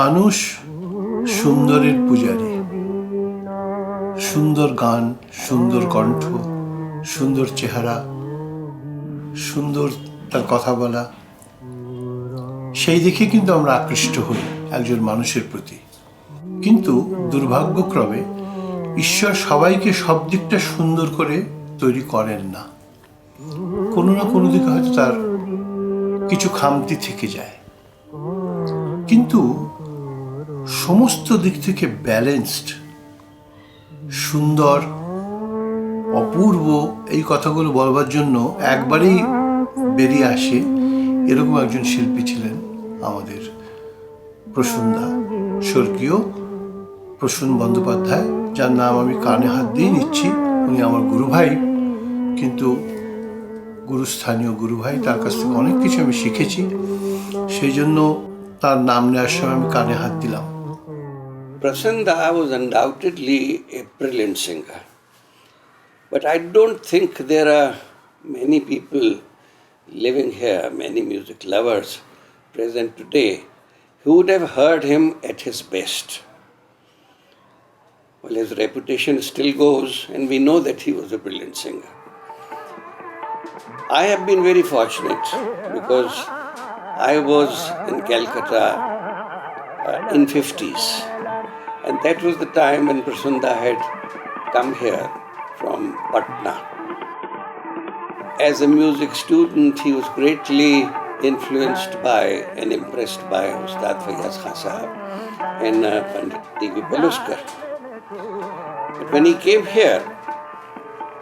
মানুষ সুন্দরের পূজারী। সুন্দর গান, সুন্দর কণ্ঠ, সুন্দর চেহারা, সুন্দর তার কথা বলা, সেই দেখে কিন্তু আমরা আকৃষ্ট হই একজন মানুষের প্রতি। কিন্তু দুর্ভাগ্যক্রমে ঈশ্বর সবাইকে সব দিকটা সুন্দর করে তৈরি করেন না। কোনো না কোনো দিকে হয়তো তার কিছু খামতি থেকে যায়, কিন্তু সমস্ত দিক থেকে ব্যালেন্সড, সুন্দর, অপূর্ব এই কথাগুলো বলবার জন্য একবারেই বেরিয়ে আসে এরকম একজন শিল্পী ছিলেন আমাদের প্রসূনদা, স্বর্গীয় প্রসূন বন্দ্যোপাধ্যায়, যার নাম আমি কানে হাত দিয়ে নিচ্ছি। উনি আমার গুরু ভাই, কিন্তু গুরুস্থানীয় গুরু ভাই, তার কাছ থেকে অনেক কিছু আমি শিখেছি, সেই জন্য তার নাম নেওয়ার সময় আমি কানে হাত দিলাম। Prasunda was undoubtedly a brilliant singer, but I don't think there are many people living here, many music lovers present today, who would have heard him at his best. Well, his reputation still goes, and we know that he was a brilliant singer. I have been very fortunate because I was in Calcutta in 50s, and that was the time when Prasunda had come here from Patna. As a music student, he was greatly influenced by and impressed by Ustad Fayaz Khan Sahab and Pandit D.V. Paluskar. But when he came here,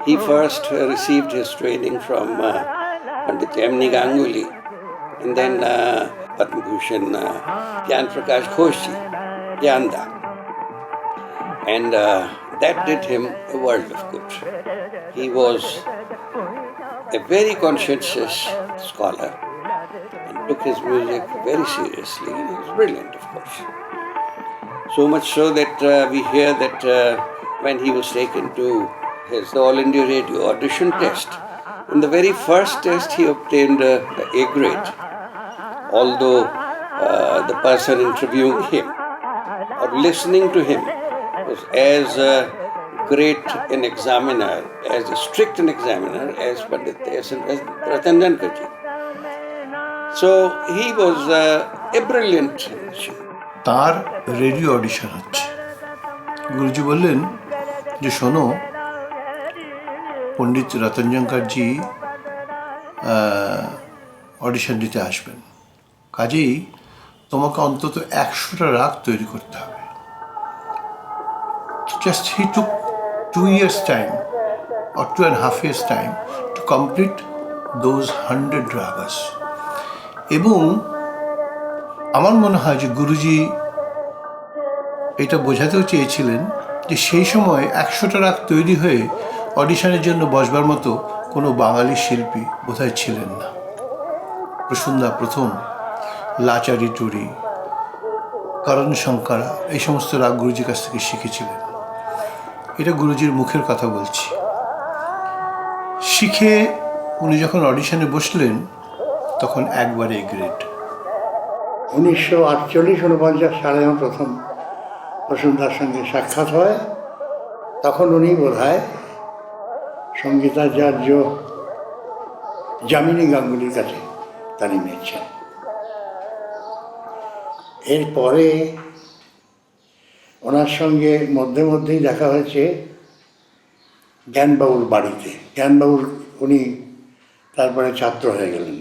he first received his training from Pandit M.N. Ganguly, and then Padma Bhushan Gyan Prakash Ghoshji, Gyanda. And that did him a world of good. He was a very conscientious scholar and took his music very seriously. He was brilliant, of course. So much so that we hear that when he was taken to his All India Radio audition test, in the very first test he obtained A grade, although the person interviewing him or listening to him was as great an examiner, as strict an examiner as Pandit S.N. Ratanjankarji. So he was a brilliant musician. তার radio audition হচ্ছে। গুরুজি বললেন যে শোনো, পণ্ডিত রতনজঙ্কারজি audition দিতে আসবেন, কাজেই তোমাকে অন্তত 100টা রাগ তৈরি করতে হবে। Just he took 2 years time or 2.5 years time to complete those 100 ragas. এবং আমার মনে হয় যে গুরুজি এটা বোঝাতেও চেয়েছিলেন যে সেই সময় 100টা রাগ তৈরি হয়ে অডিশনের জন্য বসবার মতো কোনো বাঙালি শিল্পী বোধহয় ছিলেন না। প্রসুন্দা প্রথম লাচারি টুরি, করণ শঙ্করা, এই সমস্ত রাগ গুরুজির কাছ থেকে শিখেছিলেন। এটা গুরুজির মুখের কথা বলছি। শিখে উনি যখন অডিশনে বসলেন তখন একবারে গ্রেড। 1948-49 সালে আমার প্রথম প্রসুন্দার সঙ্গে সাক্ষাৎ হয়। তখন উনি বোধহয় সঙ্গীতাচার্য যামিনী গাঙ্গুলির কাছে তালিম নিচ্ছেন। এরপরে ওনার সঙ্গে মধ্যে মধ্যেই দেখা হয়েছে জ্ঞানবাবুর বাড়িতে। জ্ঞানবাবুর উনি তারপরে ছাত্র হয়ে গেলেন।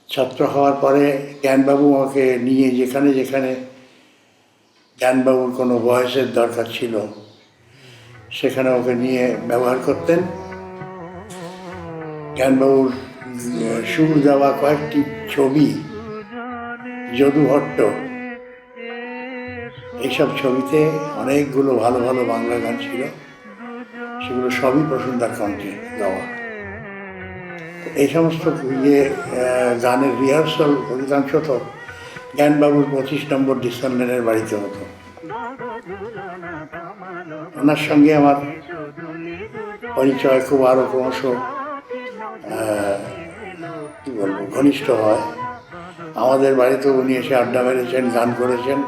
ছাত্র হওয়ার পরে জ্ঞানবাবু আমাকে নিয়ে যেখানে যেখানে জ্ঞানবাবুর কোনো ভয়েসের দরকার ছিল সেখানে ওকে নিয়ে ব্যবহার করতেন। জ্ঞানবাবুর সুর দেওয়া কয়েকটি ছবি, যদু ভট্ট, এইসব ছবিতে অনেকগুলো ভালো ভালো বাংলা গান ছিল, সেগুলো সবই প্রসুন্দার কণ্ঠে গাওয়া। এই সমস্ত গানের রিহার্সাল অধিকাংশ তো জ্ঞানবাবুর 25 নম্বর ডিসন লেনের বাড়িতে হতো। ওনার সঙ্গে আমার পরিচয় খুব আরও ক্রমশ কী বলবো ঘনিষ্ঠ হয়। আমাদের বাড়িতেও উনি এসে আড্ডা মেরেছেন, গান করেছেন।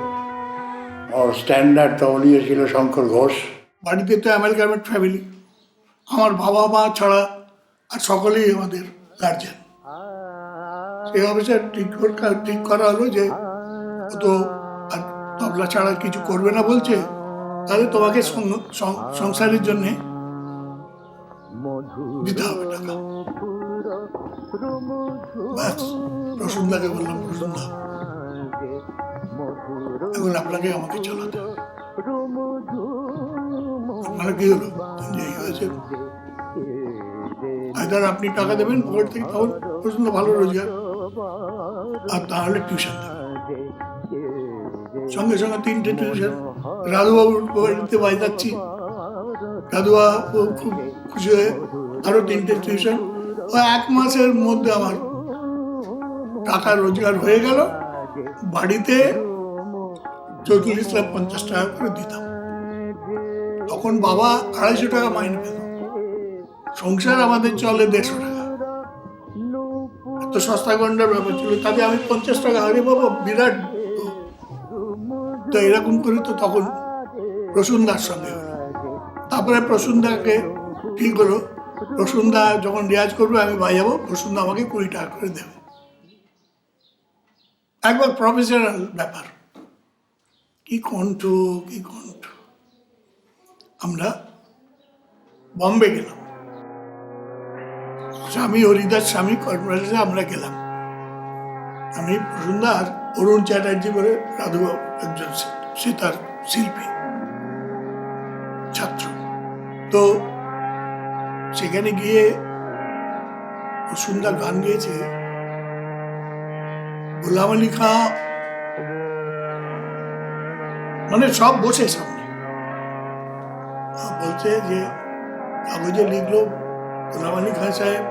ওর স্ট্যান্ডার্ড তবলিও ছিল শঙ্কর ঘোষ। বাড়িতে তো অ্যামালগামেট ফ্যামিলি, আমার বাবা মা ছাড়া আর সকলেই আমাদের গার্জেন। সেই অবস্থায় ঠিক করা হলো যে ও তো আর তবলা ছাড়া কিছু করবে না বলছে, তাহলে তোমাকে সংসারের জন্যে দিতে হবে টাকা। ব্যাস, প্রসুন্দাকে বললাম, প্রসুন্দা এখন আপনাকে আমাকে চালাতে হবে। মানে কি হলো, এই হয়েছে, আইদার আপনি টাকা দেবেন পকেট থেকে, তখন প্রসুন্দা ভালো রোজগার, আর তাহলে টিউশন দেবেন। সঙ্গে সঙ্গে 3টে টিউশন। রাধুবাবুর বাড়িতে যাচ্ছি, রাধুবাবু খুব খুশি হয়ে আরো 3টে টিউশন। ও 1 মাসের মধ্যে আমার টাকা রোজগার হয়ে গেল। বাড়িতে 44,50 টাকা করে দিতাম। তখন বাবা 250 টাকা মাইনে পেত। সংসার আমাদের চলে 150 টাকা। এত সস্তা গন্ডার ব্যাপার ছিল। তাতে আমি 50 টাকা, আরে বাবা বিরাট। তো এরকম করে তো তখন প্রসুন্দার সঙ্গে হলো। তারপরে প্রসুন্দাকে ঠিক হলো, প্রসুন্দা যখন রেয়াজ করবে আমি বাজাবো, প্রসুন্দা আমাকে 20 টাকা করে দেবে। একবার প্রফেশনাল ব্যাপার। কি কণ্ঠ, কি কণ্ঠ। আমরা বম্বে গেলাম, স্বামী হরিদাস স্বামী কনফারেন্সে আমরা গেলাম। আমি প্রসুন্দা আর অরুণ চ্যাটার্জি বলে রাধুবাবু একজন সেতার শিল্পী ছাত্র। তো সেখানে গিয়ে প্রসুন্দা গান গেয়েছে, গোলাম আলী খাঁ, মানে সব বসে সামনে। বলছে যে কাগজে লিখলো গোলাম আলী খাঁ সাহেব,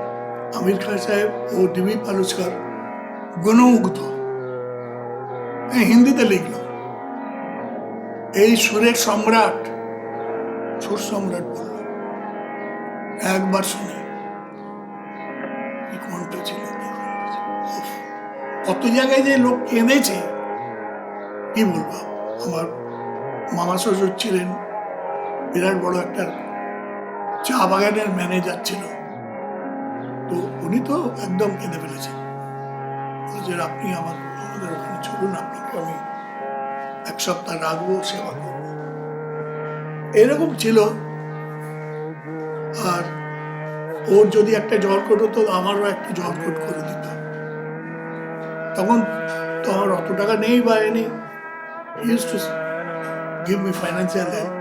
আমির খাঁ সাহেব ও ডিবি পালুস্কর গুণমুগ্ধ। হিন্দিতে লিখলো, এই সুরের সম্রাট, সুর সম্রাট বলল। একবার শুনে কি কণ্ঠ ছিল, কত জায়গায় যে লোক কেঁদেছে কি বলবো। আমার মামা শ্বশুর ছিলেন, বিরাট বড় একটা চা বাগানের ম্যানেজার ছিল। তো উনি তো একদম কেঁদে ফেলেছেন। বলেছেন আপনি আমাদের ওখানে চলুন, আপনাকে আমি 1 সপ্তাহ রাখবো, সেবা করবো। এরকম ছিল। আর ওর যদি একটা জলকোট হতো, আমারও একটা জলকোট করে দিত। তখন তো আমার অত টাকা নেই বা এ নেই, he used to give me financial help.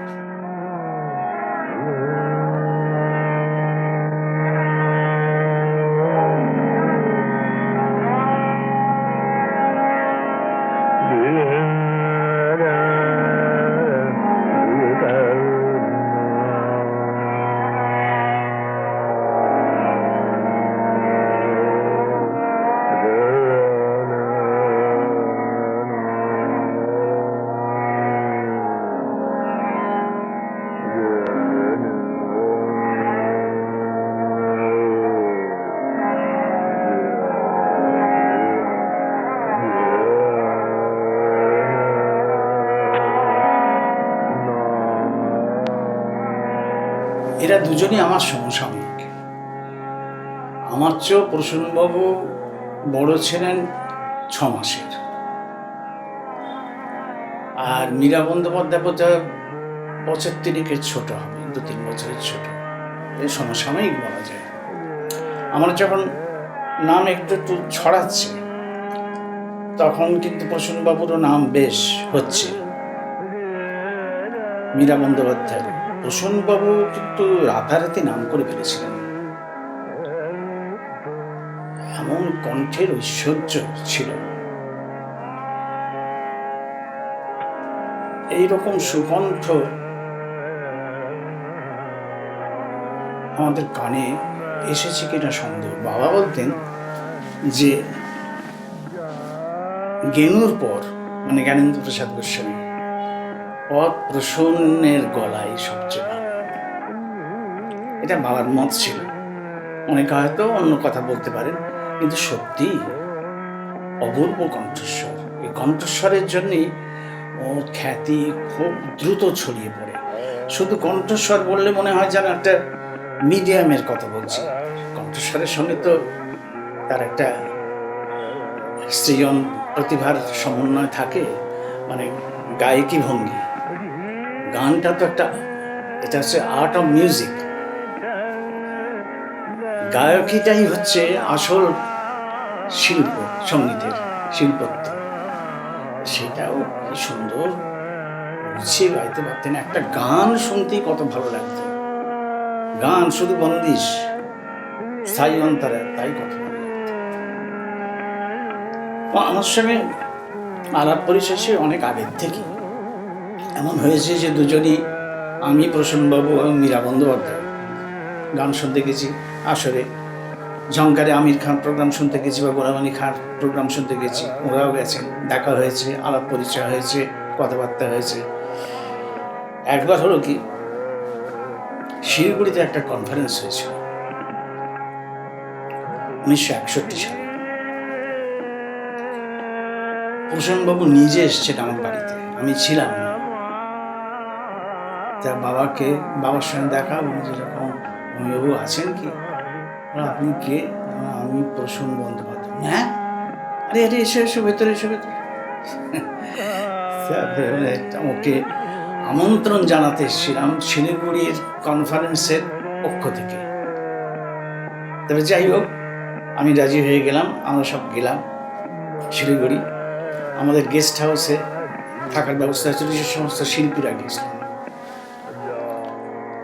এরা দুজনই আমার সমসাময়িক। আমার চেয়েও প্রসূনবাবু বড় ছিলেন 6 মাসের, আর মীরা বন্দ্যোপাধ্যায় বোধহয় 75 ছোট হবে, 2-3 বছরের ছোট। এই সমসাময়িক বলা যায়। আমার যখন নাম একটু একটু ছড়াচ্ছে তখন কিন্তু প্রসূনবাবুরও নাম বেশ হচ্ছে, মীরা বন্দ্যোপাধ্যায়। প্রসূনবাবু কিন্তু রাতারাতি নাম করে ফেলেছিলেন। এমন কণ্ঠের ঐশ্বর্য ছিল, এইরকম সুকণ্ঠ আমাদের কানে এসেছে কিনা সন্দেহ। বাবা বলতেন যে গেনুর পর, মানে জ্ঞানেন্দ্র প্রসাদ গোস্বামী পর প্রসূনের গলায় সবচেয়ে ভালো। এটা বাবার মত ছিল। অনেকে হয়তো অন্য কথা বলতে পারেন, কিন্তু সত্যি অপূর্ব কণ্ঠস্বর। এই কণ্ঠস্বরের জন্যই ওর খ্যাতি খুব দ্রুত ছড়িয়ে পড়ে। শুধু কণ্ঠস্বর বললে মনে হয় যেন একটা মিডিয়ামের কথা বলছি। কণ্ঠস্বরের সঙ্গে তো তার একটা সৃজন প্রতিভার সমন্বয় থাকে, মানে গায়কী ভঙ্গি। গানটা তো একটা, এটা হচ্ছে আর্ট অফ মিউজিক। গায়কিটাই হচ্ছে আসল শিল্প, সঙ্গীতের শিল্পত্ব। সেটাও কি সুন্দর গুছিয়ে গাইতে পারতেন। একটা গান শুনতেই কত ভালো লাগতো। গান শুধু বন্দিশ, স্থায়ী অন্তরে, তাই কত ভালো লাগতো। আমার সঙ্গে আলাপ পরিশেষে অনেক আগের থেকে এমন হয়েছে যে দুজনই, আমি প্রসূনবাবু এবং মীরা বন্দ্যোপাধ্যায় গান শুনতে গেছি আসরে। ঝংকারে আমির খান প্রোগ্রাম শুনতে গেছি বা গোলাম খান প্রোগ্রাম শুনতে গেছি, ওরাও গেছেন, দেখা হয়েছে, আলাপ পরিচয় হয়েছে, কথাবার্তা হয়েছে। একবার হলো কি, শিলিগুড়িতে একটা কনফারেন্স হয়েছিল 1961 সালে। প্রসূনবাবু নিজে এসছেন আমার বাড়িতে, আমি ছিলাম না। তা বাবার সঙ্গে দেখা, যেরকম অমিবাবু আছেন কি, আপনি কে? আমি প্রসূন বন্দ্যোপাধ্যায়। হ্যাঁ, আরে আরে এসে এসো, ভেতরে এসো, ভেতরে। ওকে আমন্ত্রণ জানাতে এসেছিলাম শিলিগুড়ির কনফারেন্সের পক্ষ থেকে। তবে যাই হোক, আমি রাজি হয়ে গেলাম। আমরা সব গেলাম শিলিগুড়ি। আমাদের গেস্ট হাউসে থাকার ব্যবস্থা হয়েছিল, যে সমস্ত শিল্পীরা গেছিলেন।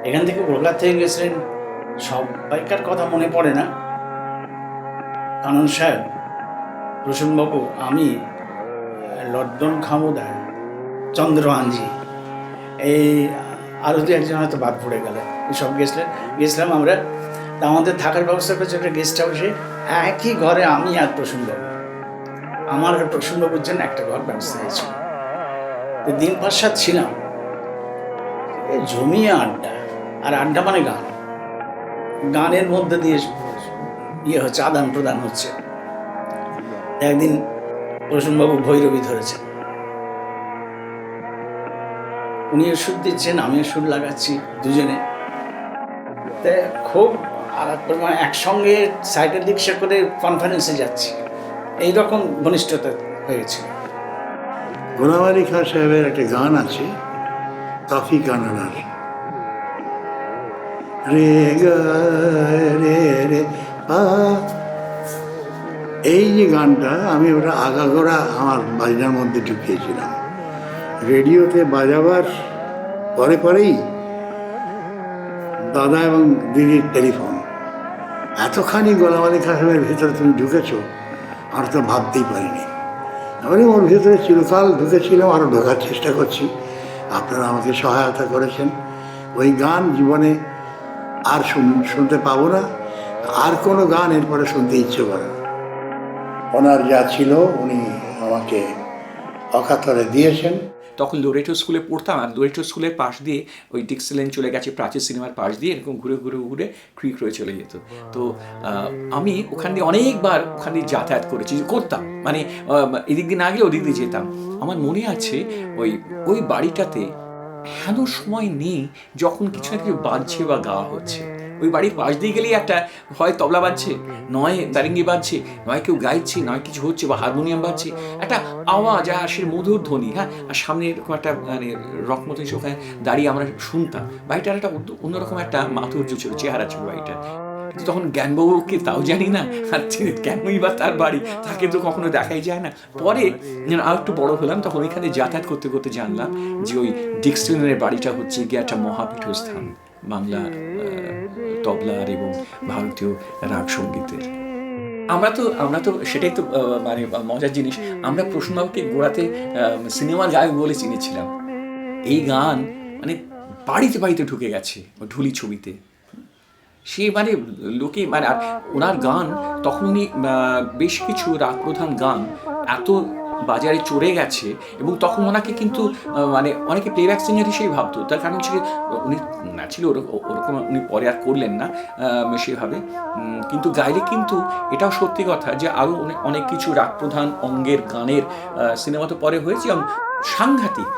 এখান থেকে কলকাতা থেকে গেছিলেন, সবাইকার কথা মনে পড়ে না, কানন সাহেব, প্রসূনবাবু, আমি, লর্ডন খামোদার, চন্দ্রহানজি, এই আরও 2-1 হয়তো বাদ পড়ে গেল। সব গেছিলাম আমরা। তা আমাদের থাকার ব্যবস্থা করেছে একটা গেস্ট হাউসে, একই ঘরে আমি আর প্রসূনবাবু। আমার আর প্রসূনবাবুর জন্য একটা ঘর ব্যবস্থা হয়েছিল। দিন 5-7 ছিলাম, জমিয়ে আড্ডা। আর আড্ডা মানে গান, গানের মধ্যে দিয়ে হচ্ছে, আদান প্রদান হচ্ছে। একদিন প্রসূনবাবু ভৈরবী ধরেছেন, উনিও সুর দিচ্ছেন, আমিও সুর লাগাচ্ছি, দুজনে। তা খুব আলাপ, মানে একসঙ্গে সাইকেল রিক্সা করে কনফারেন্সে যাচ্ছি, এইরকম ঘনিষ্ঠতা হয়েছিল। গোলাম আলী খান সাহেবের একটা গান আছে, কাফি কানাডার, রে গা রে রে পা, এই যে গানটা আমি ওটা আগাগোড়া আমার বাজনার মধ্যে ঢুকিয়েছিলাম। রেডিওতে বাজাবার পরে পরেই দাদা এবং দিদির টেলিফোন, এতখানি গোলাম আলী কাসেমের ভেতরে তুমি ঢুকেছো আর তো ভাবতেই পারিনি। আমি ওর ভেতরে চিরকাল ঢুকেছিলাম, আরও ঢোকার চেষ্টা করছি। আপনারা আমাকে সহায়তা করেছেন। ওই গান জীবনে আর শুনতে পাবো না, আর কোনো গান এরপরে শুনতে ইচ্ছে করে না। ওনার যা ছিল উনি আমাকে অকাতরে দিয়েছেন। তখন লোরেটো স্কুলে পড়তাম, আর লোরেটো স্কুলের পাশ দিয়ে ওই ডিক্সি লেন চলে গেছে প্রাচীর সিনেমার পাশ দিয়ে, এরকম ঘুরে ঘুরে ঘুরে ক্রিক রয়ে চলে যেত। তো আমি ওখান দিয়ে অনেকবার ওখান দিয়ে যাতায়াত করেছি, করতাম, মানে এদিক দিয়ে না গেলে ওদিক দিয়ে যেতাম। আমার মনে আছে ওই বাড়িটাতে হেন সময় নেই যখন কিছু না কিছু বাজছে বা গাওয়া হচ্ছে। ওই বাড়ির পাশ দিয়ে গেলেই একটা হয় তবলা বাজছে, নয় দারিঙ্গি বাজছে, নয় কেউ গাইছে, নয় কিছু হচ্ছে বা হারমোনিয়াম বাজছে, একটা আওয়াজ আসে, মধুর ধ্বনি। হ্যাঁ, আর সামনে এরকম একটা মানে রক মতো ওখানে দাঁড়িয়ে আমরা শুনতাম। বাড়িটার একটা অন্যরকম একটা মাধুর্য ছিল, চেহারা ছিল বাড়িটার। কিন্তু তখন জ্ঞানবাবুকে তাও জানি না, আর কেনই বা তার বাড়ি, তাকে তো কখনো দেখাই যায় না। পরে আর একটু বড় হলাম, তখন ওইখানে যাতায়াত করতে করতে জানলাম যে ওই ডিক্সলেনের বাড়িটা হচ্ছে গিয়ে একটা মহাপীঠস্থান বাংলা তবলার এবং ভারতীয় রাগ সঙ্গীতের। আমরা তো সেটাই তো মানে মজার জিনিস, আমরা প্রসন্নবাবুকে গোড়াতে সিনেমার গায়ক বলে চিনেছিলাম। এই গান মানে বাড়িতে বাড়িতে ঢুকে গেছে ঢুলি ছবিতে। সে মানে লোকে মানে আর ওনার গান তখন উনি বেশ কিছু রাগ প্রধান গান এত বাজারে চড়ে গেছে, এবং তখন ওনাকে কিন্তু মানে অনেকে প্লেব্যাক সিঙ্গার হিসেবে ভাবতো। তার কারণ ছিল উনি ছিল ওরকম, উনি পরে আর করলেন না সেভাবে, কিন্তু গাইলে কিন্তু এটাও সত্যি কথা যে আরও অনেক কিছু রাগ প্রধান অঙ্গের গানের সিনেমা তো পরে হয়েছে, এবং সাংঘাতিক।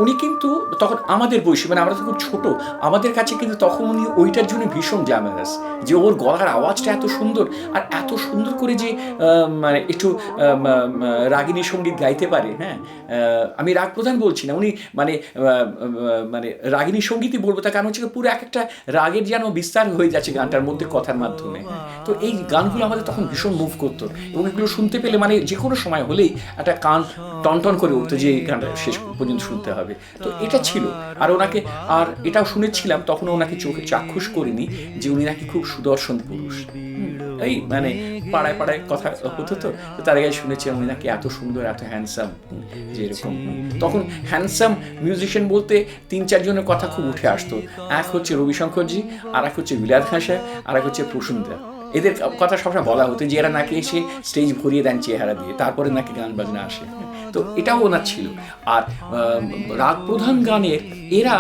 উনি কিন্তু তখন আমাদের বয়সী, মানে আমরা তো খুব ছোট, আমাদের কাছে কিন্তু তখন উনি ওইটার জন্য ভীষণ গ্ল্যামারাস, যে ওর গলার আওয়াজটা এত সুন্দর, আর এত সুন্দর করে যে মানে একটু রাগিনী সঙ্গীত গাইতে পারে। হ্যাঁ, আমি রাগ প্রধান বলছি না, উনি মানে মানে রাগিনী সঙ্গীতই বলবো, তার কারণ হচ্ছে পুরো এক একটা রাগের যেন বিস্তার হয়ে যাচ্ছে গানটার মধ্যে কথার মাধ্যমে। তো এই গানগুলো আমাদের তখন ভীষণ মুভ করতো, এবং এগুলো শুনতে পেলে মানে যে কোনো সময় হলেই একটা কান টনটন করে উঠতো যে এই গানটা শেষ পর্যন্ত শুনতে হবে। তো এটা ছিল। আর ওনাকে আর এটাও শুনেছিলাম, তখন ওনাকে চোখে চাক্ষুষ করিনি যে উনি নাকি খুব সুদর্শন পুরুষ। এই মানে পাড়ায় পাড়ায় কথা হতো, তো তার আগে শুনেছি উনি নাকি এত সুন্দর, এত হ্যান্ডসাম, যে এরকম। তখন হ্যান্ডসাম মিউজিশিয়ান বলতে 3-4 জনের কথা খুব উঠে আসতো। এক হচ্ছে রবিশঙ্করজি, আর এক হচ্ছে বিলাত খাঁ সাহেব, আর এক হচ্ছে প্রসূনদা। এদের কথা সবসময় বলা হতো যে এরা নাকি এসে স্টেজ ভরিয়ে দেন চেহারা দিয়ে, তারপরে নাকি গান বাজনা আসে। তো এটাও ওনার ছিল। আর রাগ প্রধান গানের এরা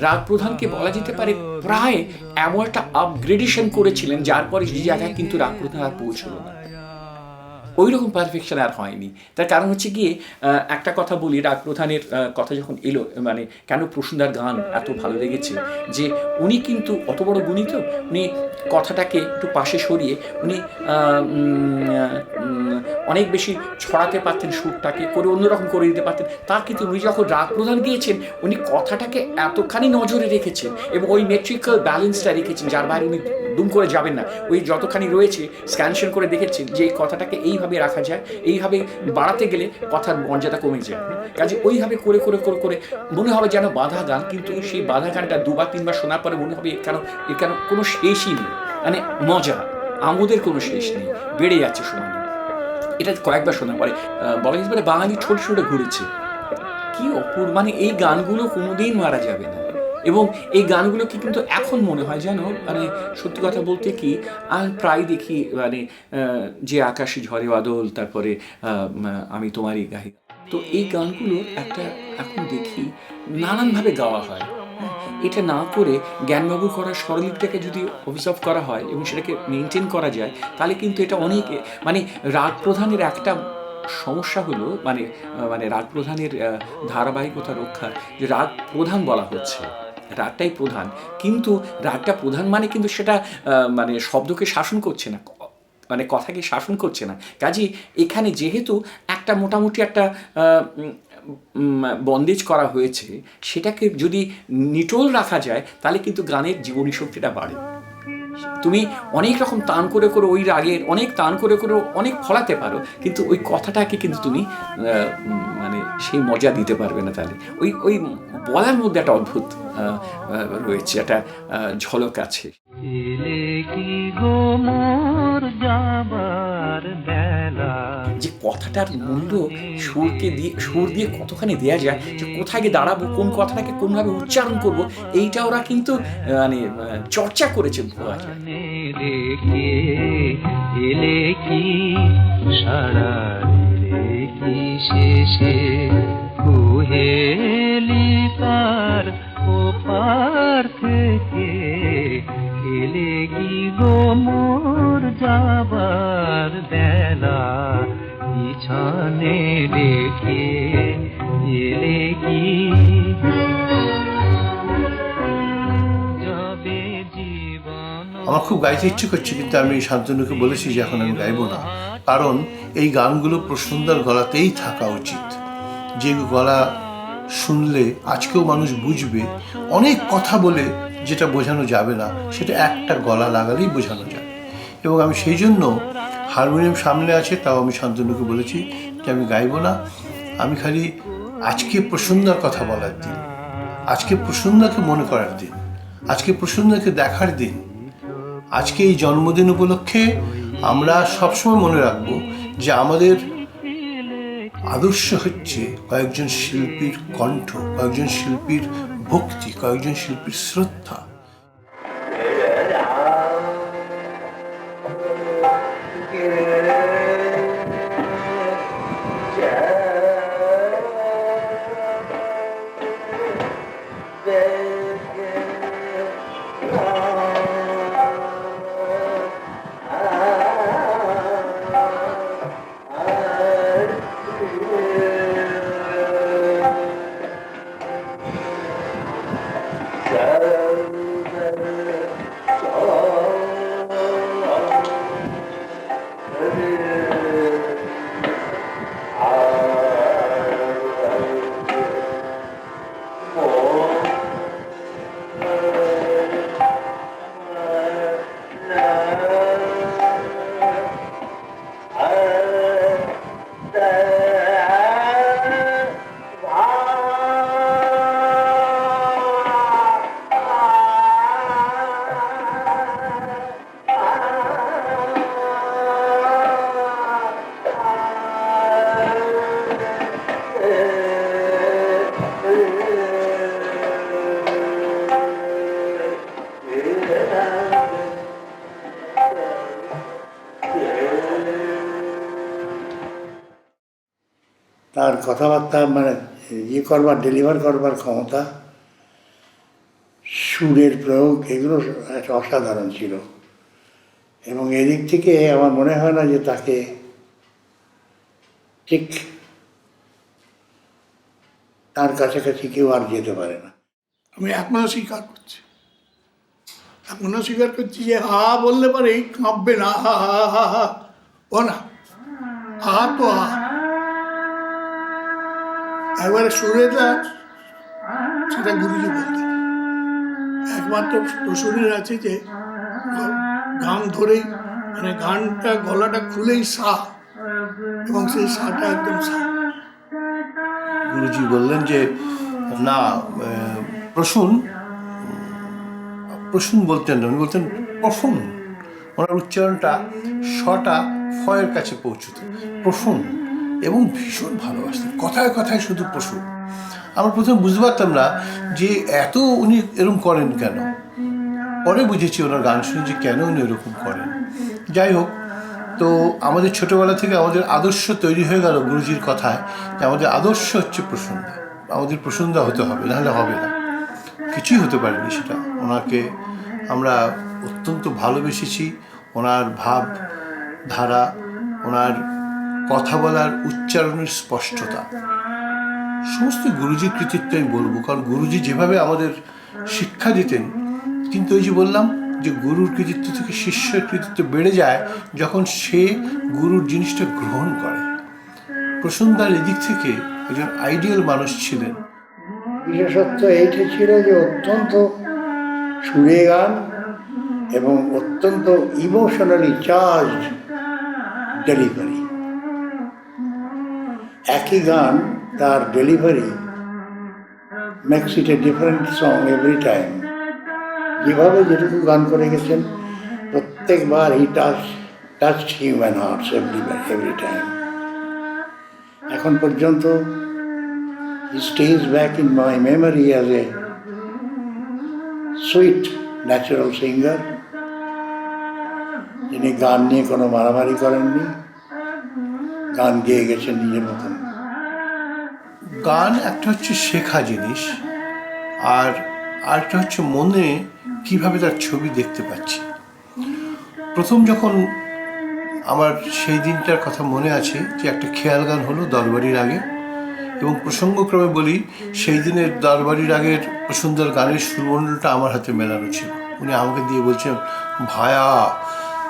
রাগ প্রধানকে বলা যেতে পারে প্রায় এমন একটা আপগ্রেডেশন করেছিলেন, যার পরে যে জায়গায় কিন্তু রাগ প্রধান আর পৌঁছলো না, ওই রকম পারফেকশন আর হয়নি। তার কারণ হচ্ছে গিয়ে একটা কথা বলি, রাগ প্রধানের কথা যখন এলো, মানে কেন প্রসূনদার গান এত ভালো লেগেছে, যে উনি কিন্তু অত বড় গুণী, তো উনি কথাটাকে একটু পাশে সরিয়ে উনি অনেক বেশি ছড়াতে পারতেন, সুরটাকে করে অন্যরকম করে দিতে পারতেন। তা কিন্তু উনি যখন রাগ প্রধান গিয়েছেন, উনি কথাটাকে এতখানি নজরে রেখেছেন এবং ওই মেট্রিক্যাল ব্যালেন্সটা রেখেছেন, যার বাইরে উনি দুম করে যাবেন না। ওই যতখানি রয়েছে স্ক্যানশন করে দেখেছেন যে এই কথাটাকে এইভাবে রাখা যায়, এইভাবে বাড়াতে গেলে কথার মর্যাদা কমে যায়। কাজে ওইভাবে করে করে করে করে মনে হবে যেন বাধা গান, কিন্তু সেই বাধা গানটা 2-3বার শোনার পরে মনে হবে এর কেন কোনো শেষই নেই, মানে মজা আমোদের কোনো শেষ নেই, বেড়ে যাচ্ছে সময়। এটা কয়েকবার শোনার পরে বলা যেতে পারে বাঙালি ছোট ছোট ঘুরেছে। কি অপূর্ব, মানে এই গানগুলো কোনোদিন মারা যাবে না। এবং এই গানগুলোকে কিন্তু এখন মনে হয় যেন, মানে সত্যি কথা বলতে কি, আমি প্রায় দেখি মানে যে আকাশে ঝড়ে বাদল, তারপরে আমি তোমারই গাহি। তো এই গানগুলো একটা এখন দেখি নানানভাবে গাওয়া হয়। এটা না করে জ্ঞানবাবুর করা স্বরলিপিটাকে যদি অবজার্ভ করা হয় এবং সেটাকে মেনটেন করা যায়, তাহলে কিন্তু এটা অনেক, মানে রাগ প্রধানের একটা সমস্যা হলো, মানে মানে রাগ প্রধানের ধারাবাহিকতা রক্ষার, যে রাগ প্রধান বলা হচ্ছে, রাগটাই প্রধান, কিন্তু রাগটা প্রধান মানে কিন্তু সেটা মানে শব্দকে শাসন করছে না, মানে কথাকে শাসন করছে না। কাজে এখানে যেহেতু একটা মোটামুটি একটা বন্দেজ করা হয়েছে, সেটাকে যদি নিটোল রাখা যায় তাহলে কিন্তু গানের জীবনী শক্তিটা বাড়ে। তুমি অনেক রকম তান করে করে ওই রাগের অনেক তান করে করে অনেক ফলাতে পারো, কিন্তু ওই কথাটাকে কিন্তু তুমি মানে সেই মজা দিতে পারবে না। তাহলে ওই ওই বলার মধ্যে একটা অদ্ভুত রয়েছে, একটা ঝলক আছে। যে কথাটার মূল্য সুর দিয়ে কতখানি দেয়া যায়, যে কোথায় গিয়ে দাঁড়াবো, কোন কথাটাকে কোনভাবে উচ্চারণ করব, এইটা ওরা কিন্তু মানে চর্চা করেছে বলা যায়। এলে কি সারা দিলে কি শেষে কুহেলি পার ও পার থেকে এলে কি গো মোর যাবার বেলা পিছনে রেখে এলে কি যাবে জীবন। আমার খুব গাইতে ইচ্ছে করছে, কিন্তু আমি শান্তনুকে বলেছি যে এখন আমি গাইবো না, কারণ এই গানগুলো প্রসন্নদার গলাতেই থাকা উচিত। যে গলা শুনলে আজকেও মানুষ বুঝবে, অনেক কথা বলে যেটা বোঝানো যাবে না সেটা একটা গলা লাগালেই বোঝানো যাবে। এবং আমি সেই জন্য হারমোনিয়াম সামনে আছে, তাও আমি শান্তনুকে বলেছি যে আমি গাইবো না, আমি খালি আজকে প্রসন্নদার কথা বলার দিন, আজকে প্রসন্নদাকে মনে করার দিন, আজকে প্রসন্নদাকে দেখার দিন, আজকে এই জন্মদিন উপলক্ষে আমরা সবসময় মনে রাখবো যে আমাদের আদর্শ হচ্ছে কয়েকজন শিল্পীর কণ্ঠ, কয়েকজন শিল্পীর ভক্তি, কয়েকজন শিল্পীর শ্রদ্ধা। তার কথাবার্তা মানে ইয়ে করবার, ডেলিভার করবার ক্ষমতা, সুরের প্রয়োগ, এগুলো একটা অসাধারণ ছিল। এবং এদিক থেকে আমার মনে হয় না যে তাকে ঠিক তার কাছাকাছি কেউ আর যেতে পারে না। আমি এখনো স্বীকার করছি, এখনো স্বীকার করছি যে হা বললে পারে কাঁপবে না, হা হা হা হা ও না, হা তো হা। একবারে সুরেটা সেটা গুরুজি বলতেন, একমাত্র প্রসূনের আছে যে গান ধরেই মানে গানটা গলাটা খুলেই সা, এবং সেই সাটা একদম সা। গুরুজি বললেন যে না, প্রসূন বলতেন না, উনি বলতেন প্রসূন। ওনার উচ্চারণটা শটা ফয়ের কাছে পৌঁছত, প্রসূন, এবং ভীষণ ভালোবাসতেন, কথায় কথায় শুধু প্রসূন। আমরা প্রথমে বুঝতে পারতাম না যে এত উনি এরকম করেন কেন, পরে বুঝেছি ওনার গান শুনে যে কেন উনি এরকম করেন। যাই হোক, তো আমাদের ছোটোবেলা থেকে আমাদের আদর্শ তৈরি হয়ে গেল গুরুজির কথায় যে আমাদের আদর্শ হচ্ছে প্রসন্নদা, আমাদের প্রসন্নদা হতে হবে, নাহলে হবে না। কিছুই হতে পারেনি সেটা। ওনাকে আমরা অত্যন্ত ভালোবেসেছি, ওনার ভাব ধারা, ওনার কথা বলার উচ্চারণের স্পষ্টতা, সমস্ত গুরুজির কৃতিত্ব আমি বলবো। কারণ গুরুজি যেভাবে আমাদের শিক্ষা দিতেন, কিন্তু ওই যে বললাম যে গুরুর কৃতিত্ব থেকে শিষ্যের কৃতিত্ব বেড়ে যায় যখন সে গুরুর জিনিসটা গ্রহণ করে। প্রসন্নদার এদিক থেকে একজন আইডিয়াল মানুষ ছিলেন। বিশেষত্ব এইটা ছিল যে অত্যন্ত সুরে গান এবং অত্যন্ত ইমোশনালি চার্জড ডেলিভারি। একই গান, তার delivery makes it a different song every time. যেভাবে যেটুকু গান করে গেছেন প্রত্যেকবার he touched human hearts every time. এখন পর্যন্ত he stays back in my memory as a sweet natural singer, যিনি গান নিয়ে কোনো মারামারি করেননি, গান গেয়ে গেছেন নিজের মতন। গান একটা হচ্ছে শেখা জিনিস, আর আরেকটা হচ্ছে মনে কিভাবে তার ছবি দেখতে পাচ্ছি। প্রথম যখন আমার সেই দিনটার কথা মনে আছে যে একটা খেয়াল গান হলো দরবারির আগে, এবং প্রসঙ্গক্রমে বলি সেই দিনের দরবারির আগের সুন্দর গানের সুরমণ্ডলটা আমার হাতে মেলানো ছিল। উনি আমাকে দিয়ে বলছেন, ভায়া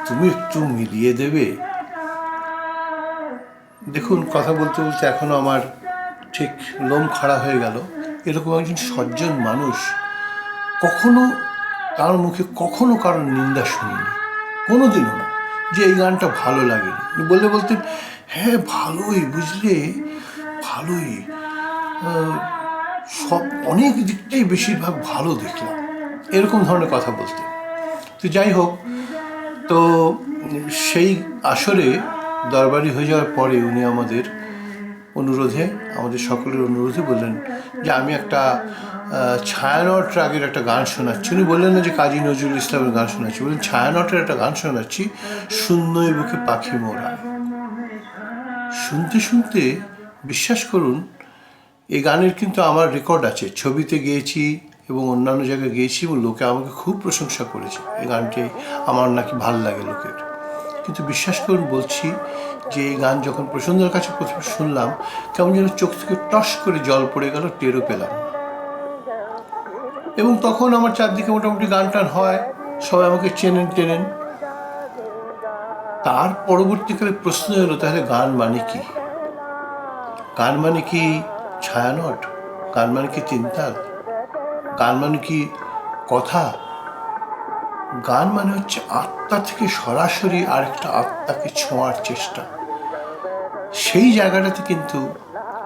তুমি একটু মিলিয়ে দেবে। দেখুন, কথা বলতে বলতে এখনো আমার ঠিক লোম খাড়া হয়ে গেল। এরকম একজন সজ্জন মানুষ, কখনো তার মুখে কখনো কারোর নিন্দা শুনিনি, কোনোদিনও না যে এই গানটা ভালো লাগেনি। উনি বললে বলতেন, হ্যাঁ ভালোই, বুঝলে ভালোই, সব অনেক দিকটাই বেশিরভাগ ভালো দেখলাম, এরকম ধরনের কথা বলতেন। তো যাই হোক, তো সেই আসরে দরবারি হয়ে যাওয়ার পরে উনি আমাদের অনুরোধে, আমাদের সকলের অনুরোধে বললেন যে আমি একটা ছায়ানট রাগের একটা গান শোনাচ্ছি। উনি বললেন না যে কাজী নজরুল ইসলামের গান শোনাচ্ছি, বললেন ছায়ানটের একটা গান শোনাচ্ছি, শূন্যই বুকে পাখি মোরা। শুনতে শুনতে বিশ্বাস করুন, এই গানের কিন্তু আমার রেকর্ড আছে, ছবিতে গেয়েছি এবং অন্যান্য জায়গায় গেয়েছি, এবং লোকে আমাকে খুব প্রশংসা করেছে এই গানটি আমার নাকি ভাল লাগে লোকের। কিন্তু বিশ্বাস করুন বলছি যে এই গান যখন প্রসন্নর কাছে প্রথমে শুনলাম, কেমন যেন চোখ থেকে টস করে জল পড়ে গেল, টেরও পেলাম না। এবং তখন আমার চারদিকে মোটামুটি গান টান হয়, সবাই আমাকে চেনেন টেনেন। তার পরবর্তীকালে প্রশ্ন এলো, তাহলে গান মানে কি? গান মানে কি ছায়ানট? গান মানে কি তিনতাল? গান মানে কি কথা? গান মানে হচ্ছে আত্মা থেকে সরাসরি আরেকটা আত্মাকে ছোঁয়ার চেষ্টা। সেই জায়গাটাতে কিন্তু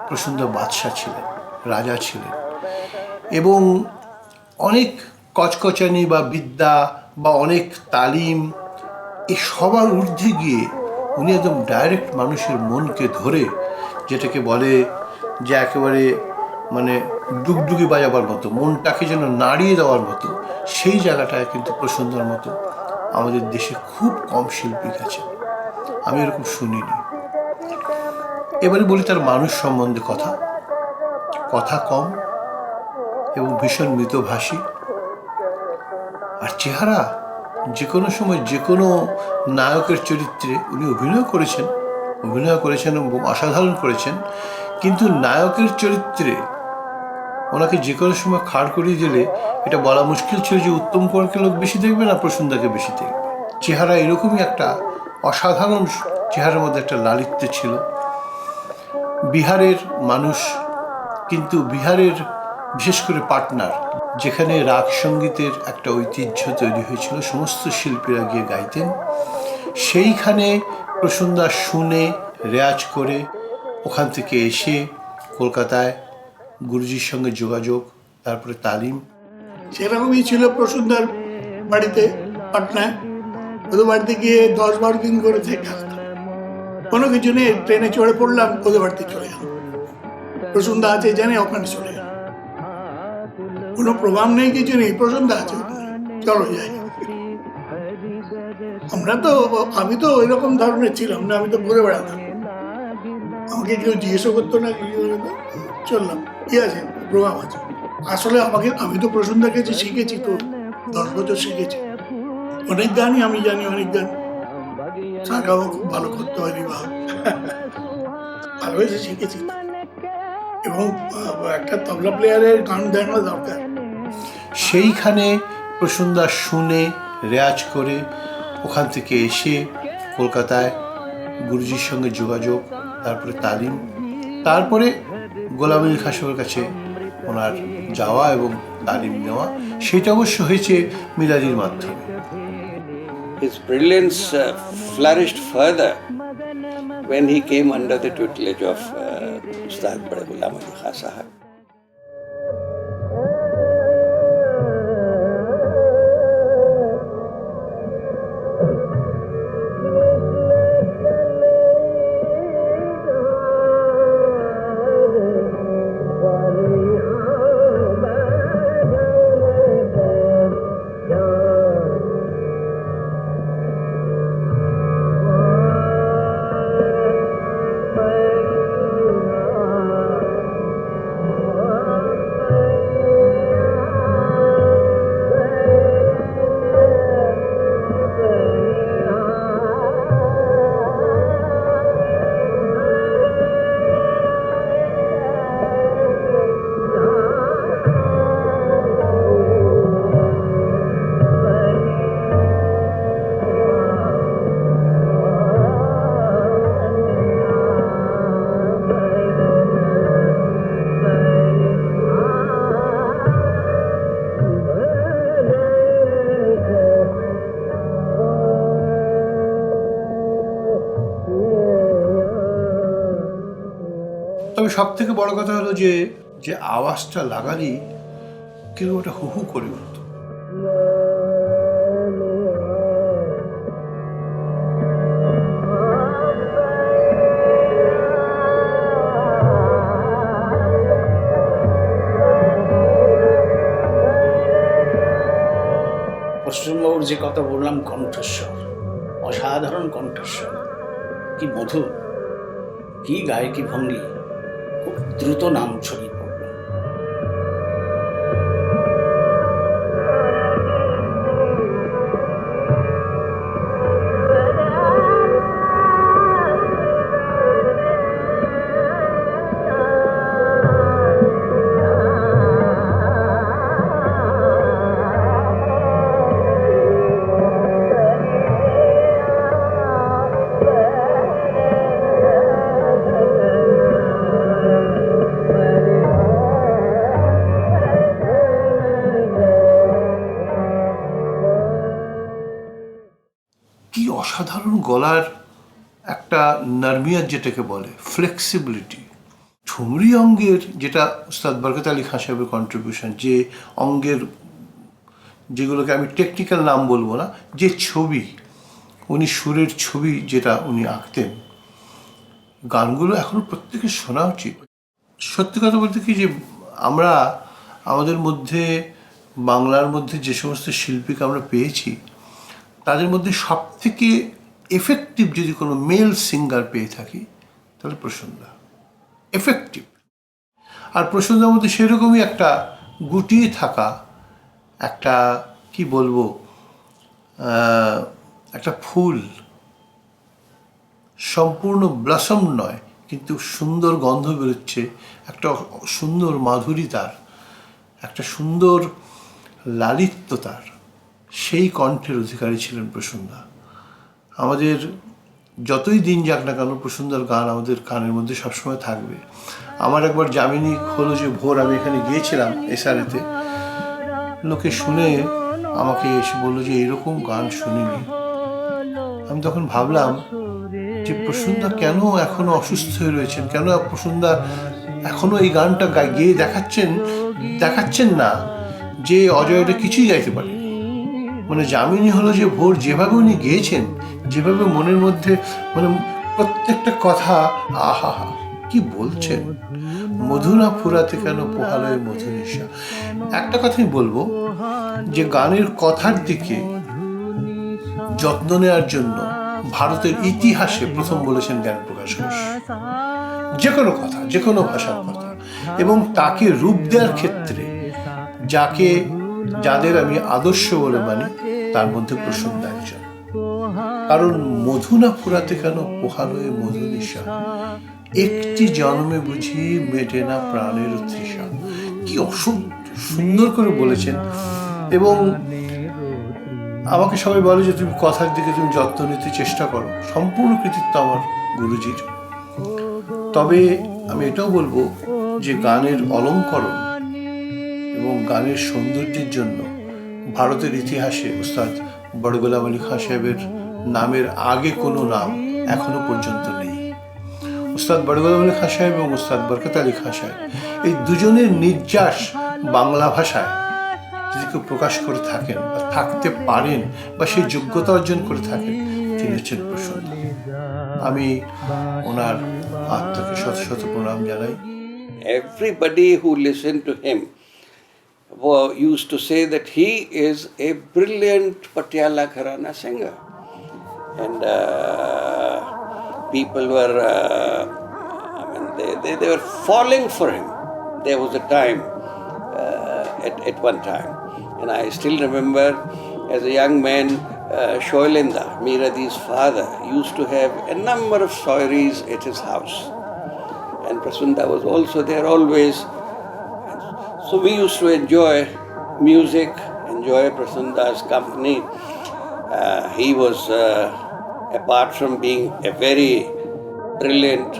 প্রসন্ন বাদশা ছিলেন, রাজা ছিলেন, এবং অনেক কচকচানি বা বিদ্যা বা অনেক তালিম, এই সবার ঊর্ধ্বে গিয়ে উনি একদম ডাইরেক্ট মানুষের মনকে ধরে, যেটাকে বলে যে একেবারে মানে ডুগডুগি বাজাবার মতো, মনটাকে যেন নাড়িয়ে দেওয়ার মতো, সেই জায়গাটায় কিন্তু প্রসন্নর মতো আমাদের দেশে খুব কম শিল্পী আছেন, আমি এরকম শুনিনি। এবারে বলি তার মানুষ সম্বন্ধে কথা, কথা কম এবং ভীষণ মৃতভাষী, আর চেহারা যে কোনো সময় যে কোনো নায়কের চরিত্রে উনি অভিনয় করেছেন এবং অসাধারণ করেছেন। কিন্তু নায়কের চরিত্রে ওনাকে যে কোনো সময় খাড় করিয়ে দিলে এটা বলা মুশকিল ছিল যে উত্তম কুমারকে লোক বেশি দেখবে না প্রসন্নদাকে বেশি দেখবে। চেহারা এরকমই একটা অসাধারণ চেহারার মধ্যে একটা লালিত্য ছিল। বিহারের মানুষ, কিন্তু বিহারের বিশেষ করে পাটনার, যেখানে রাগ সঙ্গীতের একটা ঐতিহ্য তৈরি হয়েছিল, সমস্ত শিল্পীরা গিয়ে গাইতেন, সেইখানে প্রসন্নদা শুনে রেয়াজ করে ওখান থেকে এসে কলকাতায় গুরুজির সঙ্গে যোগাযোগ, তারপরে তালিম। সেরকমই ছিল প্রসন্নদার বাড়িতে পাটনায়। ওদের বাড়িতে গিয়ে 10-12 দিন করে থেকে আসতাম। কোনো কিছু নেই, ট্রেনে চড়ে পড়লাম, ওদের বাড়িতে চলে গেলাম, প্রসন্নদা আছে জানে, ওখানে চলে গেলাম। কোনো প্রোগ্রাম নেই, কিছু নেই, প্রসন্নদা আছে, চলো যাই। আমি তো ওইরকম ধরনের ছিলাম না, আমি তো ঘুরে বেড়াতাম, আমাকে কেউ জিজ্ঞেসও করতো না, কিছু চললাম, কি আছে প্রোগ্রাম আছে। আসলে আমি তো প্রসন্নদার কাছে শিখেছি, তো 10 বছর শিখেছি, অনেক গানই আমি জানি, অনেক গান সাকাও খুব ভালো করতে পারি, বা ভালো হয়েছে শিখেছি। এবং একটা তবলা প্লেয়ারের গান দেখানো দরকার। সেইখানে প্রসন্নদা শুনে রেয়াজ করে ওখান থেকে এসে কলকাতায় গুরুজির সঙ্গে যোগাযোগ, তারপরে তালিম, তারপরে গোলাম আলী খাসমের কাছে ওনার যাওয়া এবং তালিম নেওয়া। সেটা অবশ্য হয়েছে মিলাদির মাধ্যমে। his brilliance flourished further when he came under the tutelage of Ustad Bade Ghulam Ali Khan Sahab. তবে সব থেকে বড় কথা হলো যে যে আওয়াজটা লাগালি কেউ ওটা হু হু করে উঠত। পশ্চিমবঙ্গের যে কথা বললাম, কণ্ঠস্বর, অসাধারণ কণ্ঠস্বর, কি মধুর, কি গায়কী ভঙ্গি, খুব দ্রুত নাম ছড়িয়ে পড়ল। কি অসাধারণ গলার একটা নার্মিয়াত যেটাকে বলে, ফ্লেক্সিবিলিটি। ঠুমরি অঙ্গের যেটা উস্তাদ বরকত আলী খান সাহেবের কন্ট্রিবিউশন, যে অঙ্গের যেগুলোকে আমি টেকনিক্যাল নাম বলবো না, যে ছবি উনি সুরের ছবি যেটা উনি আঁকতেন, গানগুলো এখনো প্রত্যেকের শোনা উচিত। সত্যি কথা বলতে কি যে আমরা আমাদের মধ্যে বাংলার মধ্যে যে সমস্ত শিল্পীকে আমরা পেয়েছি, তাদের মধ্যে সব থেকে এফেক্টিভ যদি কোনো মেল সিঙ্গার পেয়ে থাকি তাহলে প্রসন্দা এফেক্টিভ। আর প্রসন্দার মধ্যে সেরকমই একটা গুটিয়ে থাকা একটা কি বলবো একটা ফুল, সম্পূর্ণ ব্লসম নয় কিন্তু সুন্দর গন্ধ বেরোচ্ছে, একটা সুন্দর মাধুরী তার, একটা সুন্দর লালিত্য তার, সেই কণ্ঠের অধিকারী ছিলেন প্রসন্দা। আমাদের যতই দিন যাক না কেন প্রসন্দার গান আমাদের কানের মধ্যে সবসময় থাকবে। আমার একবার জামিনী হলো যে ভোর, আমি এখানে গিয়েছিলাম এসআরএতে, লোকে শুনে আমাকে এসে বললো যে এরকম গান শুনিনি। আমি তখন ভাবলাম যে প্রসন্দা কেন এখনো অসুস্থ হয়ে রয়েছেন, কেন প্রসন্দা এখনো এই গানটা গেয়ে দেখাচ্ছেন না যে অজয়টা কিছুই গাইতে পারে। মানে যামিনী হলো যে ভোর যেভাবে উনি গেয়েছেন, যেভাবে মনের মধ্যে মানে প্রত্যেকটা কথা, আহা হা কি বলছেন, মধুনা ফুরাতে কেন পোহালয় মধুনিশা। একটা কথাই বলবো যে গানের কথার দিকে যত্ন নেওয়ার জন্য ভারতের ইতিহাসে প্রথম বলেছেন জ্ঞানপ্রকাশ ঘোষ, যে কোনো কথা, যে কোনো ভাষার কথা, এবং তাকে রূপ দেওয়ার ক্ষেত্রে যাদের আমি আদর্শ বলে মানি তার মধ্যে প্রসন্দা একজন। কারণ মধু না ফুরাতে কেন পোহালয়ে মধুনিশা, একটি জন্মে বুঝি মেটে না প্রাণের তৃষা। কি সুন্দর করে বলেছেন। এবং আমাকে সবাই বলে যে তুমি কথার দিকে তুমি যত্ন নিতে চেষ্টা করো, সম্পূর্ণ কৃতিত্ব আমার গুরুজির। তবে আমি এটাও বলবো যে গানের অলঙ্করণ এবং গানের সৌন্দর্যের জন্য ভারতের ইতিহাসে উস্তাদ বড় গোলাম আলী খাঁ সাহেবের নামের আগে কোনো নাম এখনো পর্যন্ত নেই। উস্তাদ বড় গোলাম আলী খাঁ সাহেব এবং উস্তাদ বরকত আলী খাঁ সাহেব, এই দুজনের নির্যাস বাংলা ভাষায় যদি কেউ প্রকাশ করে থাকেন বা থাকতে পারেন বা সেই যোগ্যতা অর্জন করে থাকেন, তিনি হচ্ছেন প্রসন্ন। আমি ওনার আত্মাকে শত শত প্রণাম জানাই। Everybody who listened to him used to say that he is a brilliant Patiala Gharana singer. And people were, they were falling for him. There was a time, at one time. And I still remember as a young man, Shoilinda, Miradi's father, used to have a number of soirees at his house. And Prasunda was also there always. So we used to enjoy music, enjoy Prasunda's company. He was, apart from being a very brilliant,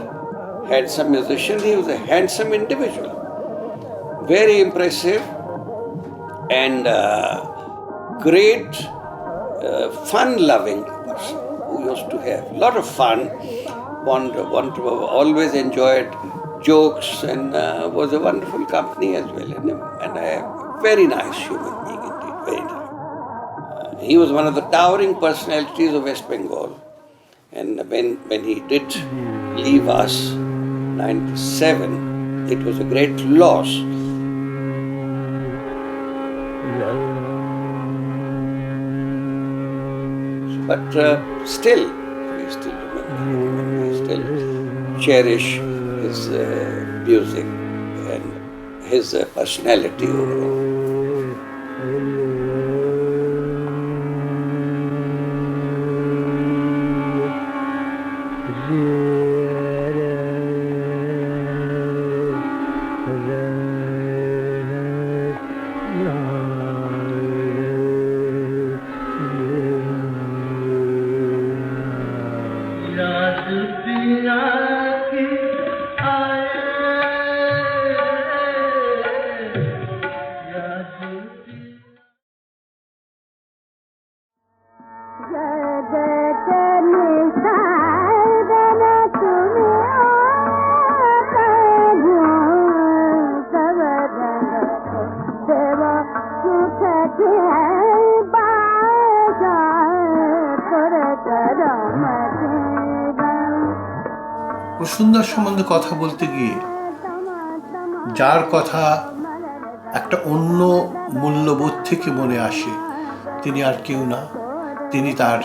handsome musician, he was a handsome individual. Very impressive and great, fun-loving person who used to have a lot of fun, always enjoyed jokes, and was a wonderful company as well, and a very nice human being indeed, very nice. He was one of the towering personalities of West Bengal, and when he did leave us, 97, it was a great loss. But still, we still remember him, we still cherish his music and his personality overall. প্রসন্নদার সম্বন্ধে কথা বলতে গিয়ে যার কথা একটা অন্য মূল্যবোধ থেকে মনে আসে, তিনি আর কেউ না, তিনি তার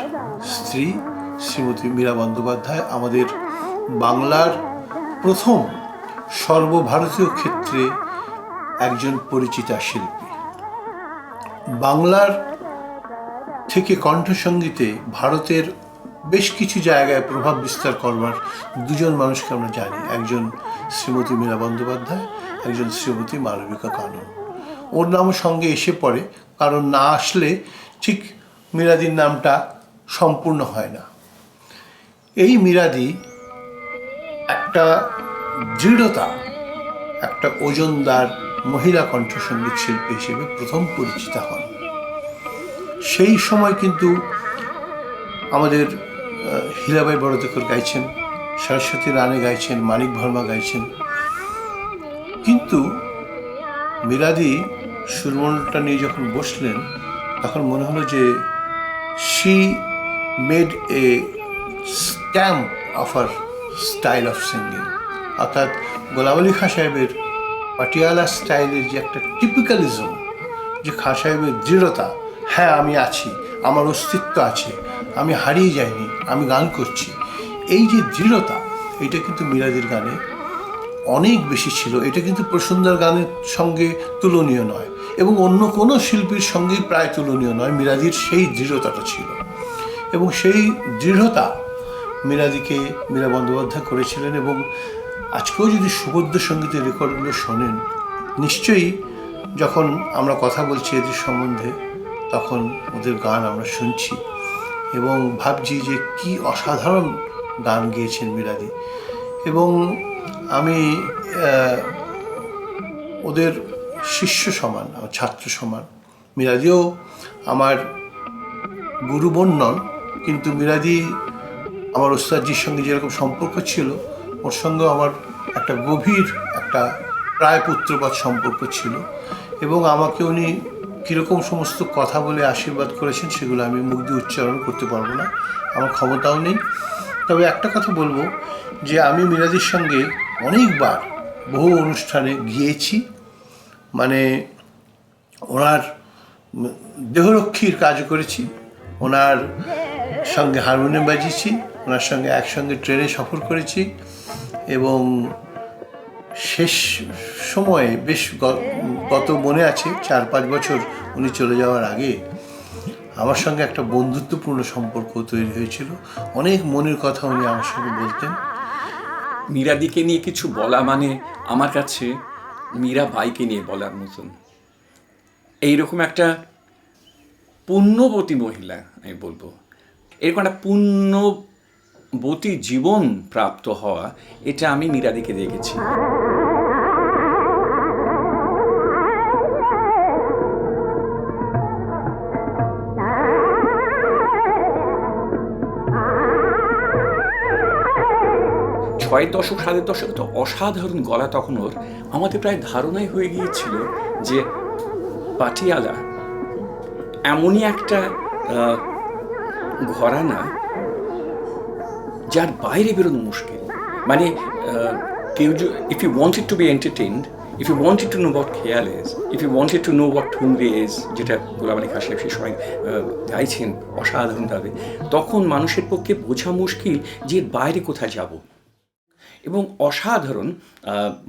স্ত্রী শ্রীমতী মীরা বন্দ্যোপাধ্যায়, আমাদের বাংলার প্রথম সর্বভারতীয় ক্ষেত্রে একজন পরিচিতা শিল্পী। বাংলার থেকে কণ্ঠসঙ্গীতে ভারতের বেশ কিছু জায়গায় প্রভাব বিস্তার করবার দুজন মানুষকে আমরা জানি, একজন শ্রীমতী মীরা বন্দ্যোপাধ্যায়, একজন শ্রীমতী মালবিকা কানন। ওর নামও সঙ্গে এসে পড়ে, কারণ না আসলে ঠিক মীরাদির নামটা সম্পূর্ণ হয় না। এই মীরাদি একটা দৃঢ়তা, একটা ওজনদার মহিলা কণ্ঠসঙ্গীত শিল্পী হিসেবে প্রথম পরিচিতা হন। সেই সময় কিন্তু আমাদের হীরাবাই বড়দেকর গাইছেন, সরস্বতী রানে গাইছেন, মানিক ভার্মা গাইছেন, কিন্তু মীরাদি সুরমণ্ডলটা নিয়ে যখন বসলেন তখন মনে হলো যে she made a stamp of our style of singing, অর্থাৎ গোলাম আলী খাঁ সাহেবের পাটিয়ালা স্টাইলের যে একটা টিপিক্যালিজম, যে খাঁ সাহেবের দৃঢ়তা, হ্যাঁ আমি আছি, আমার অস্তিত্ব আছে, আমি হারিয়ে যাইনি, আমি গান করছি, এই যে দৃঢ়তা, এটা কিন্তু মীরাদির গানে অনেক বেশি ছিল। এটা কিন্তু প্রসন্নদার গানের সঙ্গে তুলনীয় নয় এবং অন্য কোনো শিল্পীর সঙ্গেই প্রায় তুলনীয় নয়। মীরাদির সেই দৃঢ়তাটা ছিল এবং সেই দৃঢ়তা মীরাদিকে মীরা বন্দ্যোপাধ্যায় করেছিলেন। এবং আজকেও যদি সুবদ্ধ সঙ্গীতের রেকর্ডগুলো শোনেন, নিশ্চয়ই যখন আমরা কথা বলছি এদের সম্বন্ধে, তখন ওদের গান আমরা শুনছি এবং ভাবছি যে কি অসাধারণ গান গেয়েছেন মীরাদি। এবং আমি ওদের শিষ্য সমান, আমার ছাত্র সমান। মীরাদিও আমার গুরু বোন নন, কিন্তু মিরাদি আমার ওস্তাদজির সঙ্গে যেরকম সম্পর্ক ছিল, ওর সঙ্গে আমার একটা গভীর একটা প্রায় পুত্রবৎ সম্পর্ক ছিল। এবং আমাকে উনি কীরকম সমস্ত কথা বলে আশীর্বাদ করেছেন সেগুলো আমি মুখ দিয়ে উচ্চারণ করতে পারবো না, আমার ক্ষমতাও নেই। তবে একটা কথা বলবো যে আমি মিরাদির সঙ্গে অনেকবার বহু অনুষ্ঠানে গিয়েছি, মানে ওনার দেহরক্ষীর কাজ করেছি, ওনার সঙ্গে হারমোনিয়াম বাজিয়েছি, ওনার সঙ্গে একসঙ্গে ট্রেনে সফর করেছি। এবং শেষ সময়ে বেশ গত মনে আছে 4-5 বছর উনি চলে যাওয়ার আগে আমার সঙ্গে একটা বন্ধুত্বপূর্ণ সম্পর্ক তৈরি হয়েছিল। অনেক মনের কথা উনি আমার সঙ্গে বলতেন। মীরাদিকে নিয়ে কিছু বলা মানে আমার কাছে মীরাবাইকে নিয়ে বলার মতন। এইরকম একটা পুণ্যবতী মহিলা আমি বলবো, এরকম একটা পুণ্যবতী জীবন প্রাপ্ত হওয়া, এটা আমি মীরাদিকে দেখেছি। ছয়ের দশক 7-এর দশক তো অসাধারণ গলা তখন ওর। আমাদের প্রায় ধারণাই হয়ে গিয়েছিল যে পাটিয়ালা এমনই একটা ঘরানা যার বাইরে বেরোনো মুশকিল। মানে কেউ if you wanted to be entertained, if you wanted to know what khayal is, if you wanted to know what thumri is, যেটা গোলাম আলী খান সাহেব সে সময় গাইছেন অসাধারণভাবে, তখন মানুষের পক্ষে বোঝা মুশকিল যে বাইরে কোথায় যাব। এবং অসাধারণ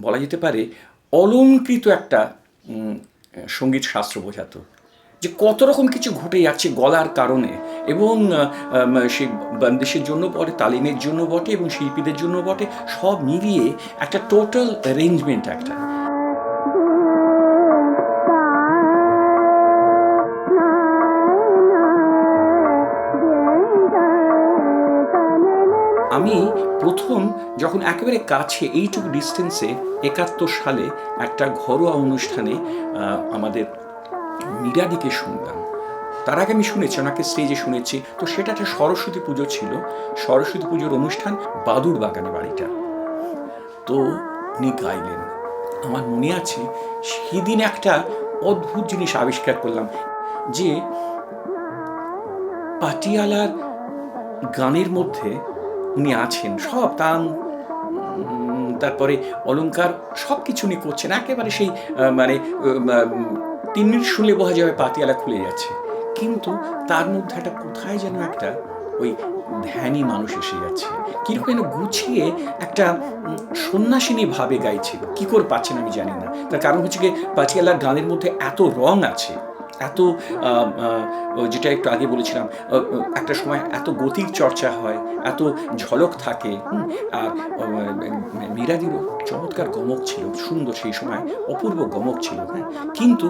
বলা যেতে পারে অলংকৃত একটা সঙ্গীত শাস্ত্র বোঝাতো, যে কত রকম কিছু ঘটে যাচ্ছে গলার কারণে। এবং সেই বন্দিশের জন্য বটে, তালিমের জন্য বটে, এবং শিল্পীদের জন্য বটে, সব মিলিয়ে একটা টোটাল অ্যারেঞ্জমেন্ট একটা। আমি প্রথম যখন একেবারে কাছে এইটুকু ডিস্টেন্সে 71 সালে একটা ঘরোয়া অনুষ্ঠানে আমাদের মীরাদিকে শুনলাম। তার আগে আমি শুনেছি, ওনাকে স্টেজে শুনেছি। তো সেটা একটা সরস্বতী পুজো ছিল, সরস্বতী পুজোর অনুষ্ঠান, বাদুর বাগানে বাড়িটা। তো উনি গাইলেন। আমার মনে আছে সেদিন একটা অদ্ভুত জিনিস আবিষ্কার করলাম, যে পাটিয়ালার গানের মধ্যে উনি আছেন, সব তান, তারপরে অলংকার, সব কিছু উনি করছেন একেবারে সেই মানে 3 মিনিট শুনলে বোঝা যাবে পাতিয়ালা খুলে যাচ্ছে। কিন্তু তার মধ্যে একটা কোথায় যেন একটা ওই ধ্যানী মানুষ এসে যাচ্ছে, কিরকম যেন গুছিয়ে একটা সন্ন্যাসিনী ভাবে গাইছিল। কি করে পাচ্ছেন আমি জানি না। তার কারণ হচ্ছে কি, পাতিয়ালার গানের মধ্যে এত রং আছে, এত যেটা একটু আগে বলেছিলাম, একটা সময় এত গতির চর্চা হয়, এত ঝলক থাকে। আর মীরাদিরও চমৎকার গমক ছিল, সুন্দর, সেই সময় অপূর্ব গমক ছিল। হ্যাঁ, কিন্তু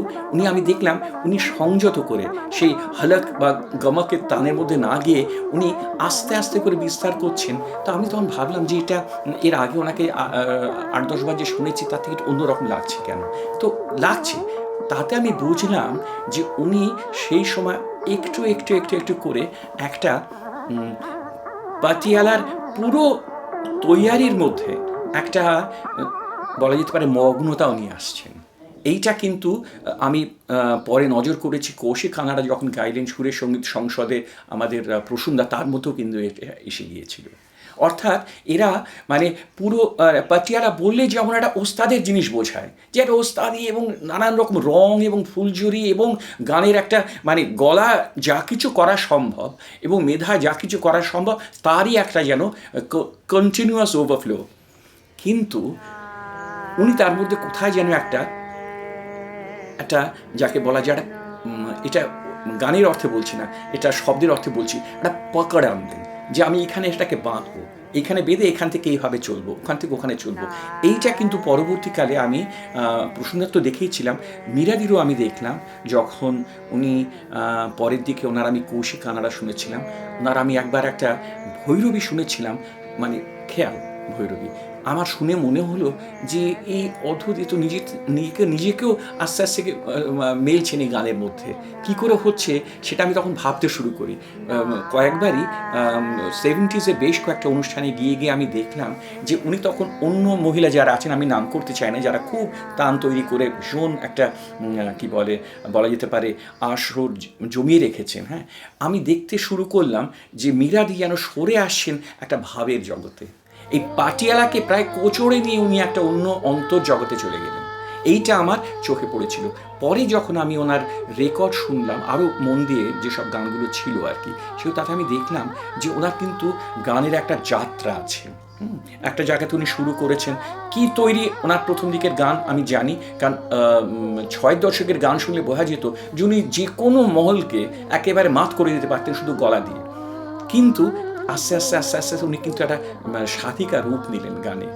আমি দেখলাম উনি সংযত করে সেই হলক বা গমকের তানের মধ্যে না গিয়ে উনি আস্তে আস্তে করে বিস্তার করছেন। তো আমি তখন ভাবলাম যে এটা এর আগে ওনাকে 8-10 বার যে শুনেছি, তার থেকে অন্যরকম লাগছে কেন। তো লাগছে, তাতে আমি বুঝলাম যে উনি সেই সময় একটু একটু একটু একটু করে একটা পাটিয়ালার পুরো তৈয়ারির মধ্যে একটা বলা যেতে পারে মগ্নতাও নিয়ে আসছেন। এইটা কিন্তু আমি পরে নজর করেছি, কৌশিক খানারা যখন গাইলেন সুরের সঙ্গীত সংসদে আমাদের প্রসূনদা, তার মতো কিন্তু এসে গিয়েছিল। অর্থাৎ এরা মানে পুরো পাটিয়ালা বললে যেমন একটা ওস্তাদের জিনিস বোঝায়, যে একটা ওস্তাদি এবং নানান রকম রং এবং ফুলঝুরি এবং গানের একটা মানে গলা যা কিছু করা সম্ভব এবং মেধা যা কিছু করা সম্ভব, তারই একটা যেন কন্টিনিউয়াস ওভারফ্লো। কিন্তু উনি তার মধ্যে কোথায় যেন একটা যাকে বলা যায়, এটা গানের অর্থে বলছি না, এটা শব্দের অর্থে বলছি, একটা পকড় আনলেন, যে আমি এখানে এটাকে বাঁধবো, এইখানে বেঁধে এখান থেকে এইভাবে চলবো, ওখান থেকে ওখানে চলবো। এইটা কিন্তু পরবর্তীকালে আমি প্রসূনদার তো দেখেইছিলাম, মীরাদিরও আমি দেখলাম, যখন উনি পরের দিকে ওনার আমি কৌশিক কানাড়া শুনেছিলাম, ওনার আমি একবার একটা ভৈরবী শুনেছিলাম, মানে খেয়াল ভৈরবী। আমার শুনে মনে হলো যে এই অদ্ভুত, এ তো নিজেকেও আস্তে আস্তে মেলছেন এই গানের মধ্যে, কি করে হচ্ছে সেটা আমি তখন ভাবতে শুরু করি। কয়েকবারই 70s বেশ কয়েকটা অনুষ্ঠানে গিয়ে আমি দেখলাম যে উনি তখন অন্য মহিলা যারা আছেন, আমি নাম করতে চাই না, যারা খুব তান তৈরি করে ভীষণ একটা কি বলা যেতে পারে আসর জমিয়ে রেখেছেন। হ্যাঁ, আমি দেখতে শুরু করলাম যে মীরাদি যেন সরে আসছেন একটা ভাবের জগতে। এই পাটিয়ালাকে প্রায় কোচড়ে নিয়ে উনি একটা অন্য অন্তর্জগতে চলে গেলেন। এইটা আমার চোখে পড়েছিল। পরে যখন আমি ওনার রেকর্ড শুনলাম আরও মন দিয়ে, যেসব গানগুলো ছিল আর কি, সেগুলো তাতে আমি দেখলাম যে ওনার কিন্তু গানের একটা যাত্রা আছে। একটা জায়গাতে উনি শুরু করেছেন কি তৈরি ওনার প্রথম দিকের গান আমি জানি, কারণ 6 দশকের গান শুনলে বোঝা যেত যে উনি যে কোনো মহলকে একেবারে মাত করে দিতে পারতেন শুধু গলা দিয়ে। কিন্তু আস্তে আস্তে আস্তে আস্তে উনি কিন্তু একটা সাধিকা রূপ নিলেন গানে।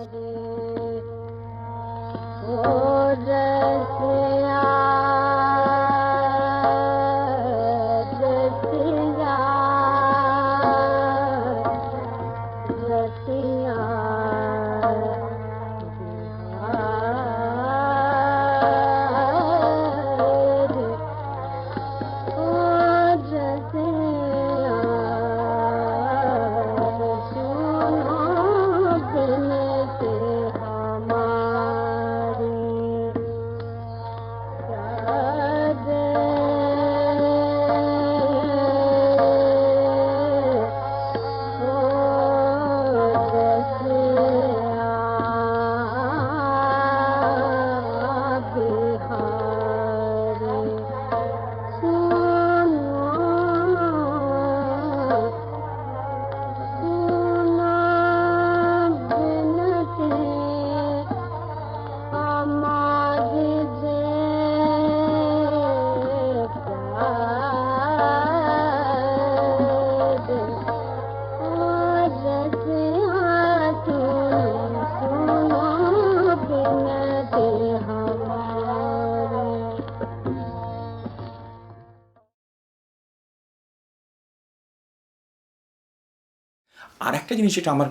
আর একটা জিনিস যেটা আমার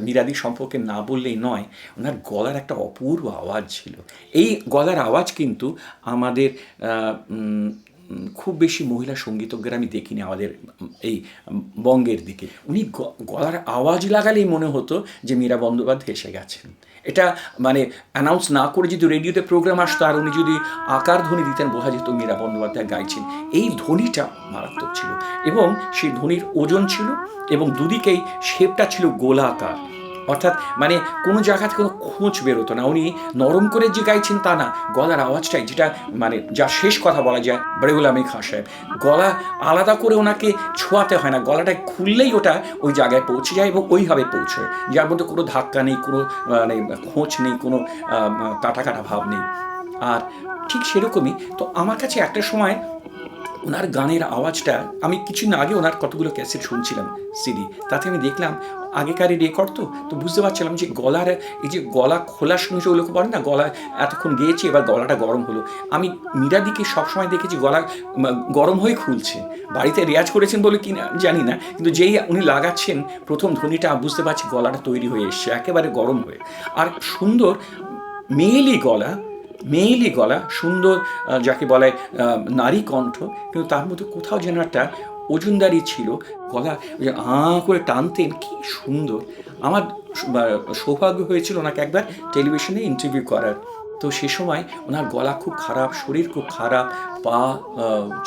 মীরাদি সম্পর্কে না বললেই নয়, ওনার গলার একটা অপূর্ব আওয়াজ ছিল। এই গলার আওয়াজ কিন্তু আমাদের খুব বেশি মহিলা সঙ্গীতজ্ঞরা আমি দেখিনি আমাদের এই বঙ্গের দিকে। উনি গলার আওয়াজ লাগালেই মনে হতো যে মীরা বন্দ্যোপাধ্যায় এসে গেছেন। এটা মানে অ্যানাউন্স না করে যদি রেডিওতে প্রোগ্রাম আসতো আর উনি যদি আকার ধ্বনি দিতেন, বোঝা যেত মীরা বন্দ্যোপাধ্যায় গাইছেন। এই ধ্বনিটা মারাত্মক ছিল এবং সেই ধ্বনির ওজন ছিল এবং দুদিকেই শেপটা ছিল গোলাকার, অর্থাৎ মানে কোনো জায়গাতে কোনো খোঁচ বেরোতো না। উনি নরম করে যে গাইছেন তা না, গলার আওয়াজটাই যেটা মানে যা শেষ কথা বলা যায় বড়েগুলো আমি খাঁ সাহেব, গলা আলাদা করে ওনাকে ছোঁয়াতে হয় না, গলাটা খুললেই ওটা ওই জায়গায় পৌঁছে যায় এবং ওইভাবে পৌঁছয়, যার মধ্যে কোনো ধাক্কা নেই, কোনো মানে খোঁচ নেই, কোনো কাটা কাটা ভাব নেই। আর ঠিক সেরকমই তো আমার কাছে একটা সময় ওনার গানের আওয়াজটা, আমি কিছুদিন আগে ওনার কতগুলো ক্যাসেট শুনছিলাম সিডি, তাতে আমি দেখলাম আগেকারই রেকর্ড তো বুঝতে পারছিলাম যে গলার এই যে গলা খোলার সঙ্গে ওগুলো পড়ে না, গলা এতক্ষণ গেয়েছে এবার গলাটা গরম হলো। আমি মীরাদিকে সবসময় দেখেছি গলা গরম হয়ে খুলছে, বাড়িতে রেয়াজ করেছেন বলে কি না জানি না, কিন্তু যেই উনি লাগাচ্ছেন প্রথম ধ্বনিটা বুঝতে পারছি গলাটা তৈরি হয়ে এসছে একেবারে গরম হয়ে। আর সুন্দর মেয়েলি গলা, সুন্দর যাকে বলে নারী কণ্ঠ, কিন্তু তার মধ্যে কোথাও যেন একটা ওজনদারি ছিল, গলা করে টানতেন, কি সুন্দর। আমার সৌভাগ্য হয়েছিল ওনাকে একবার টেলিভিশনে ইন্টারভিউ করার। তো সে সময় ওনার গলা খুব খারাপ, শরীর খুব খারাপ, পা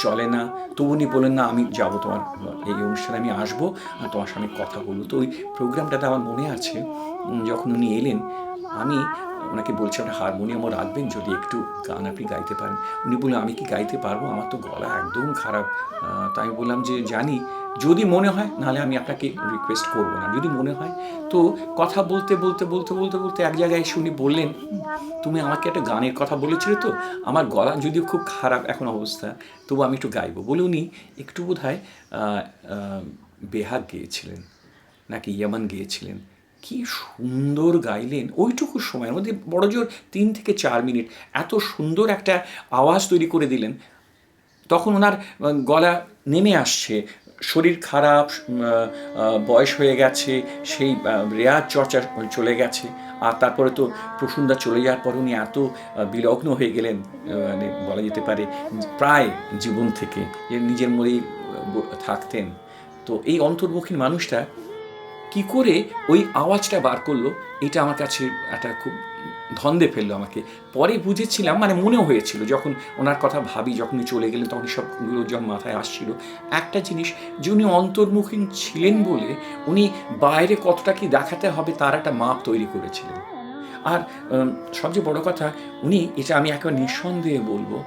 চলে না, তো উনি বলেন না আমি যাবো তোমার এই অনুষ্ঠানে, আমি আসবো আর তোমার সঙ্গে কথা বলবো। তো ওই প্রোগ্রামটাতে আমার মনে আছে যখন উনি এলেন, আমি ওনাকে বলছি আপনি হারমোনিয়ামও রাখবেন যদি একটু গান আপনি গাইতে পারেন। উনি বললেন আমি কি গাইতে পারবো, আমার তো গলা একদম খারাপ। তাই আমি বললাম যে জানি, যদি মনে হয় নাহলে আমি আপনাকে রিকোয়েস্ট করবো না, যদি মনে হয়। তো কথা বলতে বলতে বলতে বলতে বলতে এক জায়গায় এসে উনি বললেন, তুমি আমাকে একটা গানের কথা বলেছিলে তো, আমার গলা যদিও খুব খারাপ এখন অবস্থা, তবু আমি একটু গাইবো বলে উনি একটু বোধহয় বেহাগ গেয়েছিলেন নাকি ইয়ামান গেয়েছিলেন। কি সুন্দর গাইলেন ওইটুকু সময়ের মধ্যে, বড় জোর 3 থেকে 4 মিনিট, এত সুন্দর একটা আওয়াজ তৈরি করে দিলেন। তখন ওনার গলা নেমে আসছে, শরীর খারাপ, বয়স হয়ে গেছে, সেই রেয়াজ চর্চা চলে গেছে। আর তারপরে তো প্রসূনদা চলে যাওয়ার পর উনি এত বিলগ্ন হয়ে গেলেন, মানে বলা যেতে পারে প্রায় জীবন থেকে, যে নিজের মধ্যেই থাকতেন। তো এই অন্তর্মুখী মানুষটা কি করে ওই আওয়াজটা বার করলো, এটা আমার কাছে একটা খুব ধন্দে ফেললো আমাকে। পরে বুঝেছিলাম, মানে মনেও হয়েছিল যখন ওনার কথা ভাবি, যখন উনি চলে গেলেন তখন সবগুলো যখন মাথায় আসছিল, একটা জিনিস যে উনি অন্তর্মুখী ছিলেন বলে উনি বাইরে কতটা কি দেখাতে হবে তার একটা মাপ তৈরি করেছিলেন। আর সবচেয়ে বড় কথা, উনি, এটা আমি একেবারে নিঃসন্দেহে বলবো,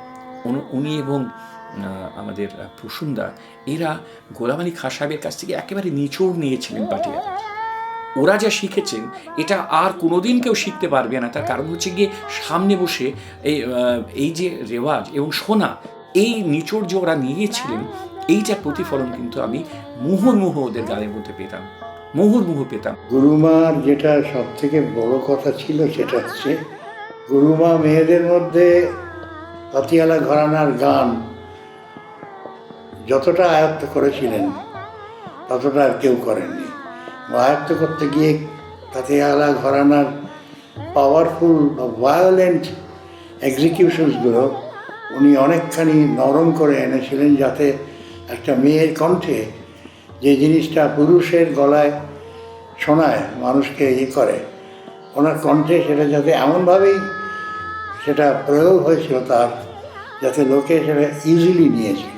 উনি এবং আমাদের প্রসূনদা এরা গোলাম আলী খাঁ সাহেবের কাছ থেকে একেবারে নিচোড় নিয়েছিলেন পাটিয়া। ওরা যা শিখেছেন এটা আর কোনোদিন কেউ শিখতে পারবে না। তার কারণ হচ্ছে গিয়ে সামনে বসে এই যে রেওয়াজ এবং শোনা, এই নিচোড় যে ওরা নিয়েছিলেন, এইটার প্রতিফলন কিন্তু আমি মুহুর্মুহ ওদের গানের মধ্যে পেতাম, মুহুর্মুহ পেতাম। গুরুমার যেটা সব থেকে বড় কথা ছিল সেটা হচ্ছে গুরুমা মেয়েদের মধ্যে পাতিয়ালা ঘরানার গান যতটা আয়ত্ত করেছিলেন ততটা আর কেউ করেননি। আয়ত্ত করতে গিয়ে পাতিয়ালা ঘরানার পাওয়ারফুল বা ভায়োলেন্ট এক্সিকিউশনসগুলো উনি অনেকখানি নরম করে এনেছিলেন, যাতে একটা মেয়ের কণ্ঠে যে জিনিসটা পুরুষের গলায় শোনায়, মানুষকে করে, ওনার কণ্ঠে সেটা যাতে এমনভাবেই সেটা প্রয়োগ হয়েছিল তার, যাতে লোকে সেটা ইজিলি নিয়েছিল।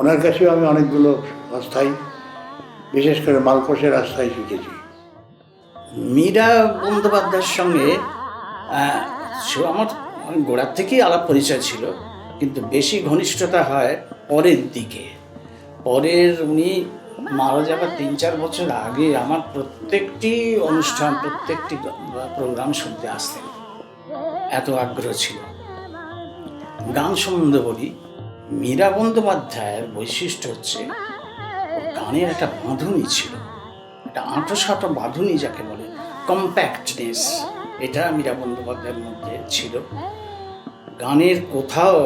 ওনার কাছেও আমি অনেকগুলো অস্থায়ী, বিশেষ করে মালকোষের আস্থায় শিখেছি। মীরা বন্দ্যোপাধ্যায়ের সঙ্গে সে আমার গোড়ার থেকেই আলাপ পরিচয় ছিল, কিন্তু বেশি ঘনিষ্ঠতা হয় পরের দিকে। উনি মারা যাবার 3-4 বছর আগে আমার প্রত্যেকটি অনুষ্ঠান, প্রত্যেকটি প্রোগ্রাম শুনতে আসতেন, এত আগ্রহ ছিল। গান সম্বন্ধে বলি, মীরা বন্দ্যোপাধ্যায়ের বৈশিষ্ট্য হচ্ছে গানের একটা বাঁধুনি ছিল, একটা আঁটো বাঁধুনি যাকে বলে, কম্প্যাক্টনেস, এটা মীরা বন্দ্যোপাধ্যায়ের মধ্যে ছিল। গানের কোথাও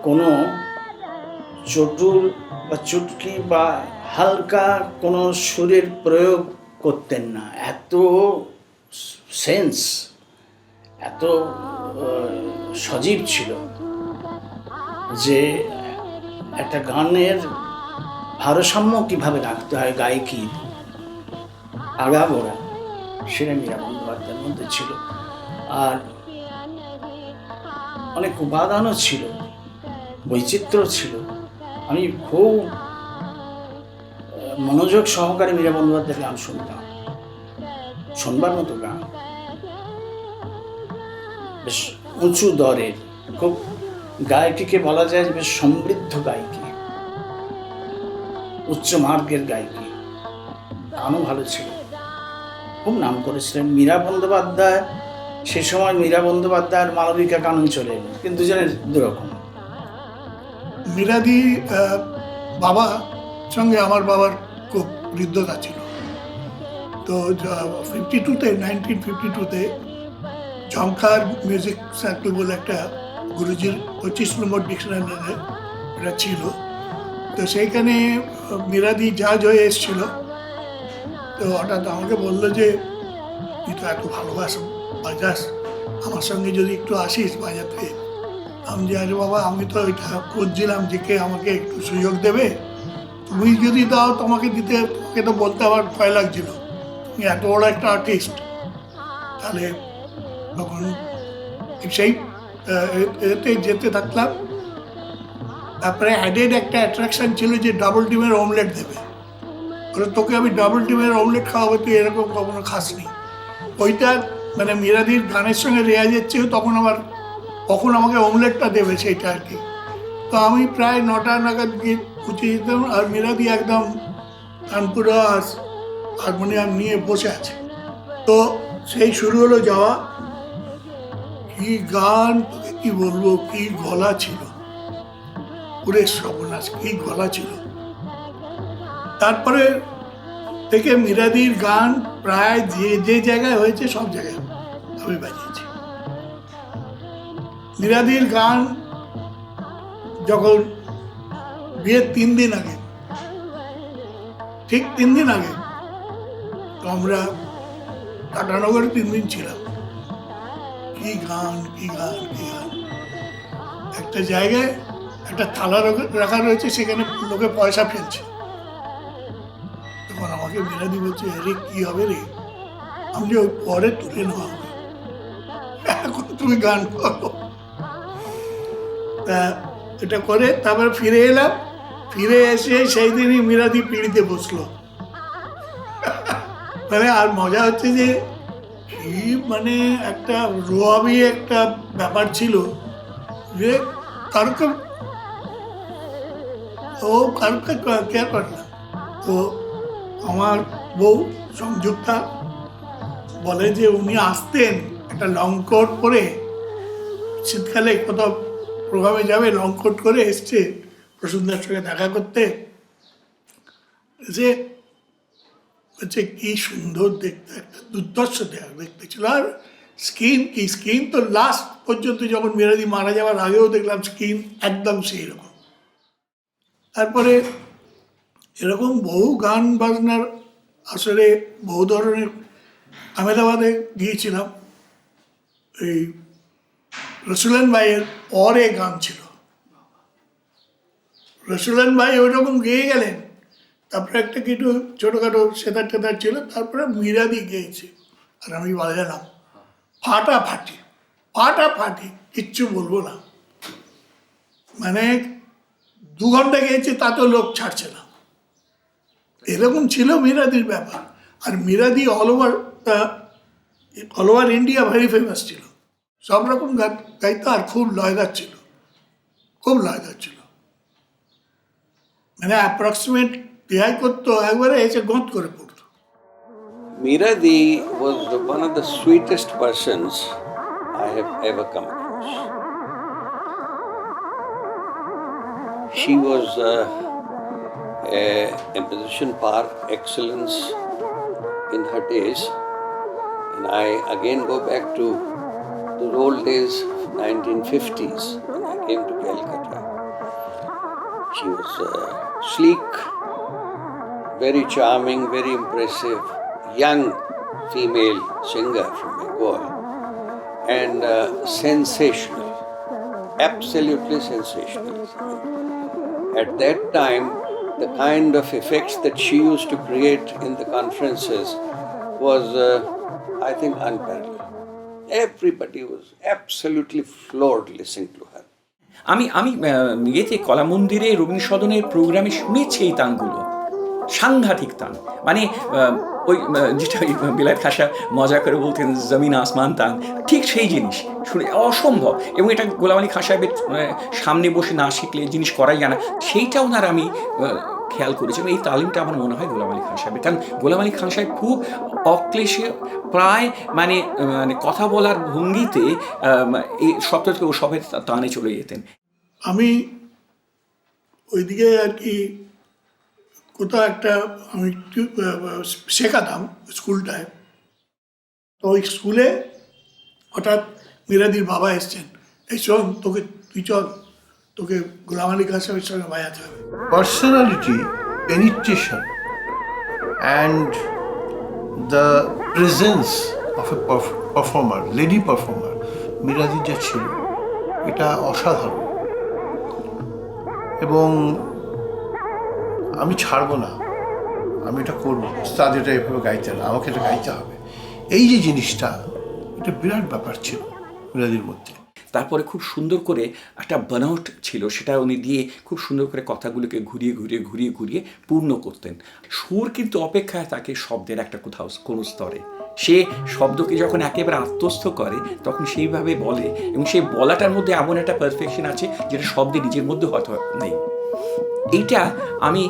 কোনো চটুল বা চুটকি বা হালকা কোনো সুরের প্রয়োগ করতেন না। এত সেন্স, এত সজীব ছিল যে একটা গানের ভারসাম্য কীভাবে রাখতে হয় গায়িকীর আগাগোড়া, সেটা মীরা বন্দ্যোপাধ্যায়ের মধ্যে ছিল। আর অনেক উপাদানও ছিল, বৈচিত্র্য ছিল। আমি খুব মনোযোগ সহকারে মীরা বন্দ্যোপাধ্যায়ের গান শুনতাম, শুনবার মতো গান, বেশ উঁচু দরের, খুব গায়িকাকে বলা যায় যে বেশ সমৃদ্ধ গায়িকা, উচ্চ মার্গের গায়িকা, গানও ভালো ছিল, খুব নাম করেছিলেন। মীরা বন্দ্যোপাধ্যায়, সে সময় মীরা বন্দ্যোপাধ্যায় আর মালবিকা কানন চলে এলেন, কিন্তু দুজনের দুরকম। মীরাদি বাবা সঙ্গে আমার বাবার খুব হৃদ্যতা ছিল। তো 1952-তে ঝঙ্কার মিউজিক সার্কেল বলে একটা গুরুজির 25 নম্বর ডিকশনারি এটা ছিল। তো সেইখানে মীরাদি জাজ হয়ে এসেছিল। তো হঠাৎ আমাকে বললো যে তুই তো এত ভালোবাসো বাজাস, আমার সঙ্গে যদি একটু আসিস বাজাতে। আমি যে আরে বাবা, আমি তো ওইটা খুঁজছিলাম যে কে আমাকে একটু সুযোগ দেবে, তুমি যদি দাও তোমাকে তো বলতে আমার ভয় লাগছিল, তুমি এত বড় একটা আর্টিস্ট। তাহলে তখন সেই এতে যেতে থাকলাম। তারপরে অ্যাডেড একটা অ্যাট্রাকশন ছিল যে ডাবল ডিমের অমলেট দেবে, ওরা তোকে আমি ডাবল ডিমের অমলেট খাওয়াবো, তুই এরকম কখনো খাসনি। ওইটা মানে মীরাদির গানের সঙ্গে রেয়াজের চেয়েও কখন আমাকে অমলেটটা দেবে সেইটা আর কি। তো আমি প্রায় 9টা নাগাদ গিয়ে পৌঁছে যেতাম, আর মীরাদি একদম কানপুরা হারমোনিয়াম নিয়ে বসে আছে। তো সেই শুরু হলো যাওয়া। কি গান, তোকে কি বলবো, কি গলা ছিল, পুরে সর্বনাশ, কি গলা ছিল। তারপরে থেকে মীরাদির গান প্রায় যে জায়গায় হয়েছে সব জায়গায় আমি বাজিয়েছি। মীরাদির গান যখন বিয়ের 3 দিন আগে ঠিক 3 দিন আগে তো আমরা টাটানগরে 3 দিন ছিলাম। কি গান কি গান কি গান! একটা জায়গায় একটা থালা রাখা রয়েছে, সেখানে লোকে পয়সা ফেলছে। তখন আমাকে মিরাদি বলছে, আরে কি হবে রে? আমি যে ওই পরে তুলে নেওয়া হবে, এখন তুমি গান করো। তা এটা করে তারপর ফিরে এলাম। ফিরে এসে সেই দিনই মিরাদি পিড়িতে বসলো। মানে আর মজা হচ্ছে যে কি মানে একটা রোয়াবি একটা ব্যাপার ছিল যে কারুকে কেয়ার করে না। তো আমার বউ সংযুক্তা বলে যে উনি আসতেন একটা লং কোট পরে, শীতকালে কত প্রোগ্রামে যাবে, লং কোট করে এসছে প্রসূনদার সঙ্গে দেখা করতে। যে হচ্ছে কি সুন্দর দেখতে, একটা দুর্ধর্ষ দেখতে ছিল। আর স্কিন কি স্কিন তো লাস্ট পর্যন্ত, যখন মিরাদি মারা যাওয়ার আগেও দেখলাম স্কিন একদম সেই রকম। তারপরে এরকম বহু গান বাজনার আসলে বহু ধরনের। আহমেদাবাদে গিয়েছিলাম, এই রসুলান ভাইয়ের পরে গান ছিল। রসুলান ভাই ওই রকম গেয়ে গেলেন, তারপরে একটা কিছু ছোটোখাটো সেতার টেতার ছিল, তারপরে মিরাদি গেয়েছে আর আমি বাজালাম ফাটাফাটি ফাটাফাটি, কিচ্ছু বলবো না। মানে 2 ঘন্টা গেয়েছে, তাতেও লোক ছাড়ছে না। এরকম ছিল মিরাদির ব্যাপার। আর মিরাদি all over India very famous ছিল। সব রকম গান গাইতো, আর খুব লয়দার ছিল, খুব লয়দার ছিল। মানে অ্যাপ্রক্সিমেট টিআই করতো, একবারে এসে গঁত করে পড়তো। Miradi was one of the sweetest persons I have ever come across. She was a musician par excellence in her days, and I again go back to the old days, 1950s, when I came to Calcutta. She was sleek, very charming, very impressive, young female singer from Bengal, and sensational, absolutely sensational. At that time, the kind of effects that she used to create in the conferences was, I think, unparalleled. Everybody was absolutely floored listening to her. আমি আমি ইয়েতে কলা মন্দিরে রবীন্দ্র সদনের প্রোগ্রামে শুনেছি এই তানগুলো, সাংঘাতিক তান। মানে ওই যেটা বিলাত খাসা মজা করে বলতেন জমিন আসমান তান, ঠিক সেই জিনিস শুনে অসম্ভব। এবং এটা গোলাম আলী খান সাহেবের সামনে বসে না শিখলে জিনিস করাই যায় না, সেইটা ওনার আমি খেয়াল করেছি। এই তালিমটা আমার মনে হয় গোলাম আলী খান সাহেবের। কারণ গোলাম আলী খান সাহেব খুব অক্লেশে, প্রায় মানে কথা বলার ভঙ্গিতে এই সপ্তাহ থেকে ও সবের টানে চলে যেতেন। আমি ওইদিকে আর কি কোথাও একটা আমি শেখাতাম স্কুলটায়। তো ওই স্কুলে হঠাৎ মিরাদির বাবা এসছেন, এই শোন তুই চল, তোকে গোলাম আলী খান সাহেবের সঙ্গে বাজাতে হবে। Personality, penetration, and the presence of a performer, lady performer, মিরাদি যা ছিল এটা অসাধারণ। এবং আমি ছাড়বো না, আমি এটা করবো, উস্তাদ এটা এভাবে গাইতে না, আমাকে এটা গাইতে হবে, এই যে জিনিসটা, এটা বিরাট ব্যাপার ছিল মিরাদির মধ্যে। তারপরে খুব সুন্দর করে একটা বানাউট ছিল, সেটা উনি দিয়ে খুব সুন্দর করে কথাগুলোকে ঘুরিয়ে ঘুরিয়ে ঘুরিয়ে ঘুরিয়ে পূর্ণ করতেন। সুর কিন্তু অপেক্ষায় থাকে শব্দের একটা কোথাও কোনো স্তরে। সে শব্দকে যখন একেবারে আত্মস্থ করে তখন সেইভাবে বলে, এবং সেই বলাটার মধ্যে এমন একটা পারফেকশন আছে যেটা শব্দে নিজের মধ্যে হয়তো নেই। এইটা আমি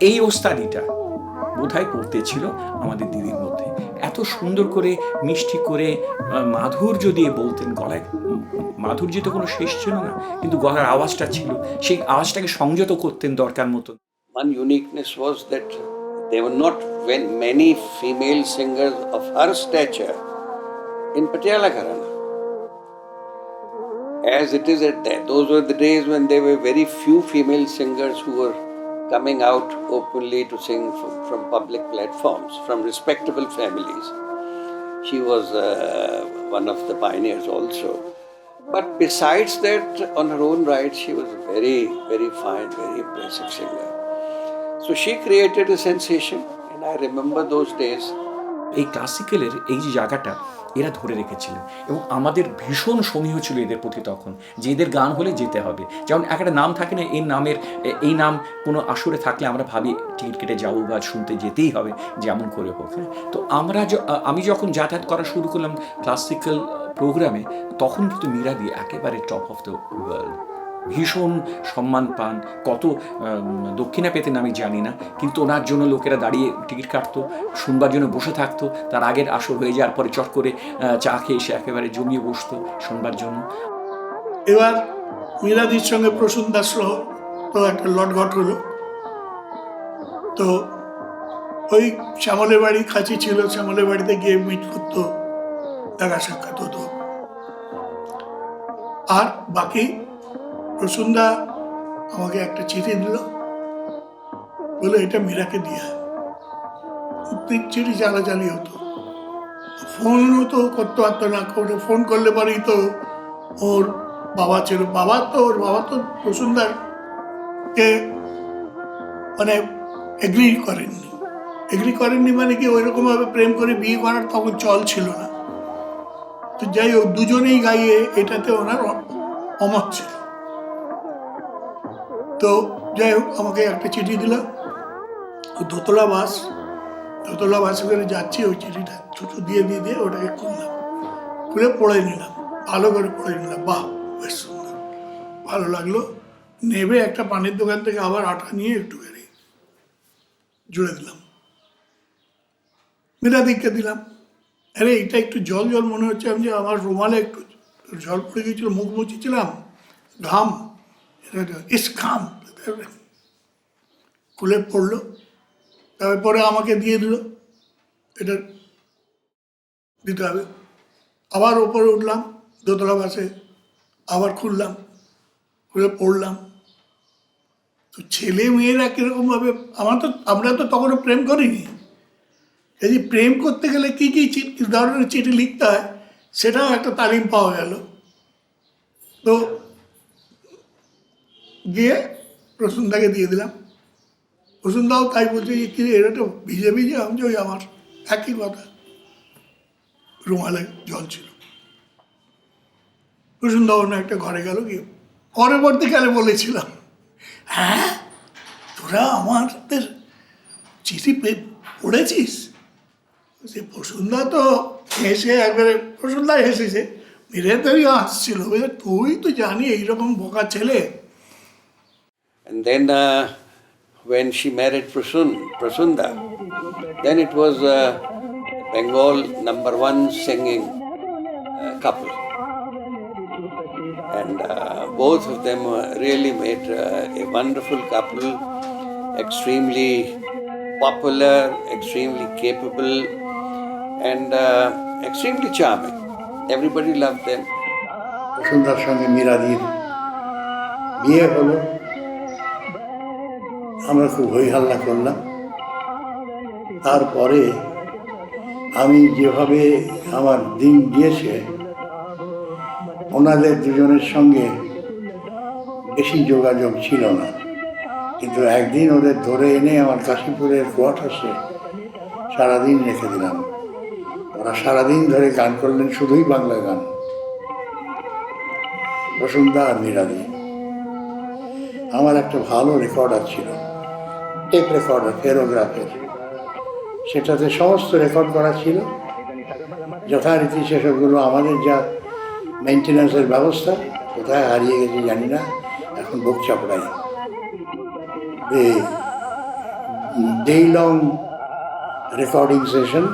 এই ওস্তাদিটা বোধহয় পড়তেছিল আমাদের দিদির মধ্যে। এত সুন্দর করে মিষ্টি করে মাধুর্য দিয়ে বলতেন, গলায় মাধুর্য তো কোনো শেষ ছিল না, কিন্তু গলার আওয়াজটা ছিল, সেই আওয়াজটাকে সংযত করতেন দরকার মতো। One uniqueness was that there were not many female singers of her stature in Patiala Gharana. As it is at that, those were the days when there were very few female singers who were coming out openly to sing from public platforms, from respectable families. She was one of the pioneers also. But besides that, on her own right, she was a very, very fine, very impressive singer. So she created a sensation, and I remember those days. এই ক্লাসিক্যালের এই যে জায়গাটা এরা ধরে রেখেছিল এবং আমাদের ভীষণ সমীহ ছিল এদের প্রতি তখন, যে এদের গান হলে যেতে হবে। যেমন একটা নাম থাকে না, এই নাম কোনো আসরে থাকলে আমরা ভাবি টিকিট কেটে যাবো বা শুনতে যেতেই হবে যেমন করে হোক, হ্যাঁ। তো আমি যখন যাতায়াত করা শুরু করলাম ক্লাসিক্যাল প্রোগ্রামে, তখন কিন্তু মীরাদি একেবারে টপ অফ দ্য ওয়ার্ল্ড, ভীষণ সম্মান পান। কত দক্ষিণা পেতেন আমি জানি না, কিন্তু ওনার জন্য লোকেরা দাঁড়িয়ে টিকিট কাটতো, শুনবার জন্য বসে থাকতো। তার আগের আসর হয়ে যাওয়ার পরে চট করে চা খেয়ে এসে একেবারে জমিয়ে বসতো শুনবার জন্য। এবার মীরাদির সঙ্গে প্রসূন দাস তো একটা লটঘট হলো। তো ওই শ্যামলের বাড়ি কাছে ছিল, শ্যামলের বাড়িতে গিয়ে মিট করতো, দেখা সাক্ষাৎ হতো। আর বাকি প্রসূনদা আমাকে একটা চিঠি দিল, বলে এটা মীরাকে দিয়ে। চিঠি চালাচালি হতো, ফোনও তো করতে পারতো না। ফোন করলে পরেই তো ওর বাবা ছিল, ওর বাবা তো প্রসূনদাকে মানে এগ্রি করেননি মানে কি ওই রকমভাবে প্রেম করে বিয়ে করার তখন চল ছিল না। তো যাই হোক, দুজনেই গাইয়ে এটাতে ওনার অমত ছিল। তো যাই হোক, আমাকে একটা চিঠি দিল, দোতলা বাসে করে যাচ্ছি, ওই চিঠিটা ছুটু দিয়ে ওটাকে খুলে পড়ে নিলাম, ভালো করে পড়ে নিলাম। বাহ, বেশ সুন্দর, ভালো লাগলো। নেবে একটা পানের দোকান থেকে আবার আটা নিয়ে একটুখানি জুড়ে দিলাম, মীরাদিকে দিলাম। আরে এটা একটু জল মনে হচ্ছে, আমি যে আমার রুমালে একটু জল পড়ে গিয়েছিল, মুখ মুছিছিলাম, ঘাম, ঘাম খুলে পড়লো। তারপরে আমাকে দিয়ে দিল, এটা দিতে হবে। আবার ওপরে উঠলাম দোতলা বাসে, আবার খুলে পড়লাম। তো ছেলে মেয়েরা কিরকমভাবে, আমরা তো তখনও প্রেম করিনি। এই যে প্রেম করতে গেলে কী ধরনের চিঠি লিখতে হয় সেটাও একটা তালিম পাওয়া গেল। তো গিয়ে প্রসূনদাকে দিয়ে দিলাম। প্রসূনদাও তাই বলছে যে কি এটা তো ভিজে আমি যে ওই আমার একই কথা, রুমালে জল ছিল। প্রসূনদা অন্য একটা ঘরে গেল, গিয়ে পরবর্তীকালে বলেছিলাম, হ্যাঁ তোরা আমাদের চিঠি পড়েছিস? সে প্রসূনদা তো হেসে একবারে, প্রসূনদা হেসেছে, মীরাদেবী হাসছিল, তুই তো জানি এইরকম বোকা ছেলে। And then when she married Prasunda, then it was Bengal #1 singing couple. And both of them really made a wonderful couple, extremely popular, extremely capable, and extremely charming. Everybody loved them. প্রসূনদার সঙ্গে মীরাদির বিয়ে হলো, আমরা খুব হই হাল্লা করলাম। তারপরে আমি যেভাবে আমার দিন গিয়েছে, ওনাদের দুজনের সঙ্গে বেশি যোগাযোগ ছিল না। কিন্তু একদিন ওদের ধরে এনে আমার কাশীপুরের কোয়ার্টার্সে সারাদিন রেখে দিলাম। ওরা সারাদিন ধরে গান করলেন, শুধুই বাংলা গান, প্রসূনদা আর মীরাদি। আমার একটা ভালো রেকর্ডার ছিল, টেপ রেকর্ডার ফেরোগ্রাফের, সেটাতে সমস্ত রেকর্ড করা ছিল যথারীতি। সেসবগুলো আমাদের যা মেনটেন্যান্সের ব্যবস্থা, কোথায় হারিয়ে গেছে জানি না, এখন বুক চাপড়াই। The day-long recording session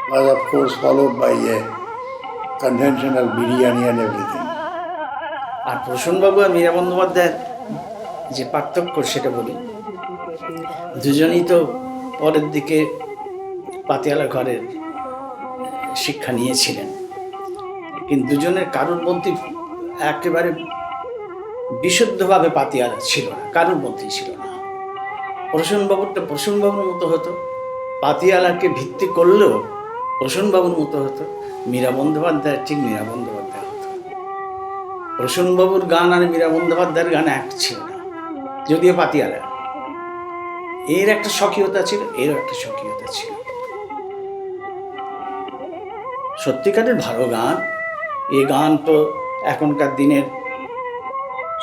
was of course followed by a conventional biryani and everything. আর প্রসূনবাবু আর মীরা বন্দ্যোপাধ্যায়ের যে পার্থক্য সেটা বলি, দুজনেই তো পরের দিকে পাতিয়ালা ঘরের শিক্ষা নিয়েছিলেন, কিন্তু দুজনের কারোর মধ্যে একেবারে বিশুদ্ধভাবে পাতিয়ালা ছিল না, কারোর মধ্যেই ছিল না। প্রসূনবাবুরটা প্রসূনবাবুর মতো হতো, পাতিয়ালাকে ভিত্তি করলেও প্রসূনবাবুর মতো হতো, মীরা বন্দ্যোপাধ্যায় ঠিক মীরা বন্দ্যোপাধ্যায় হতো। প্রসূনবাবুর গান আর মীরা বন্দ্যোপাধ্যায়ের গান এক ছিল না, যদিও পাতিয়ালা। এর একটা স্বকীয়তা ছিল, এরও একটা স্বকীয়তা ছিল। সত্যিকারের ভালো গান। এই গান তো এখনকার দিনের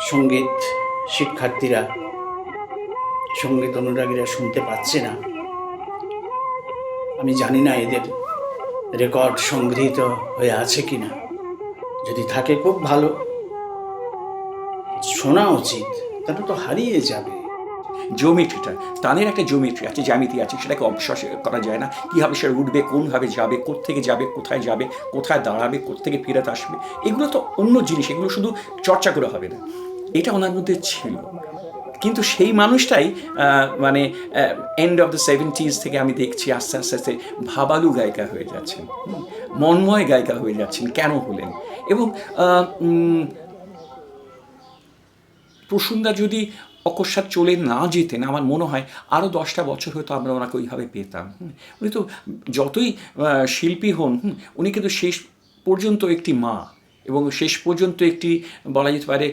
সঙ্গীত শিক্ষার্থীরা, সঙ্গীত অনুরাগীরা শুনতে পাচ্ছে না। আমি জানি না এদের রেকর্ড সংগৃহীত হয়ে আছে কিনা, যদি থাকে খুব ভালো, শোনা উচিত, তাহলে তো হারিয়ে যাবে। জিওমেট্রিটা, তানের একটা জিওমেট্রি আছে, জ্যামিতি আছে, সেটাকে অবিশ্বাস করা যায় না। কীভাবে সে উঠবে, কোনভাবে যাবে, কোত্থেকে যাবে, কোথায় দাঁড়াবে, কোত্থেকে ফেরত আসবে, এগুলো তো অন্য জিনিস, এগুলো শুধু চর্চা করে হবে না। এটা ওনার মধ্যে ছিল। কিন্তু সেই মানুষটাই মানে এন্ড অফ দ্য 70s থেকে আমি দেখছি আস্তে আস্তে আস্তে ভাবালু গায়িকা হয়ে যাচ্ছেন, মন্ময় গায়িকা হয়ে যাচ্ছেন। কেন হলেন? এবং প্রসূনদা যদি অকস্মাৎ চলে না যেতেন, আমার মনে হয় আরও 10টা বছর হয়তো আমরা ওনাকে ওইভাবে পেতাম। উনি তো যতই শিল্পী হন, উনি কিন্তু শেষ পর্যন্ত একটি মা এবং শেষ পর্যন্ত একটি বলা যেতে পারে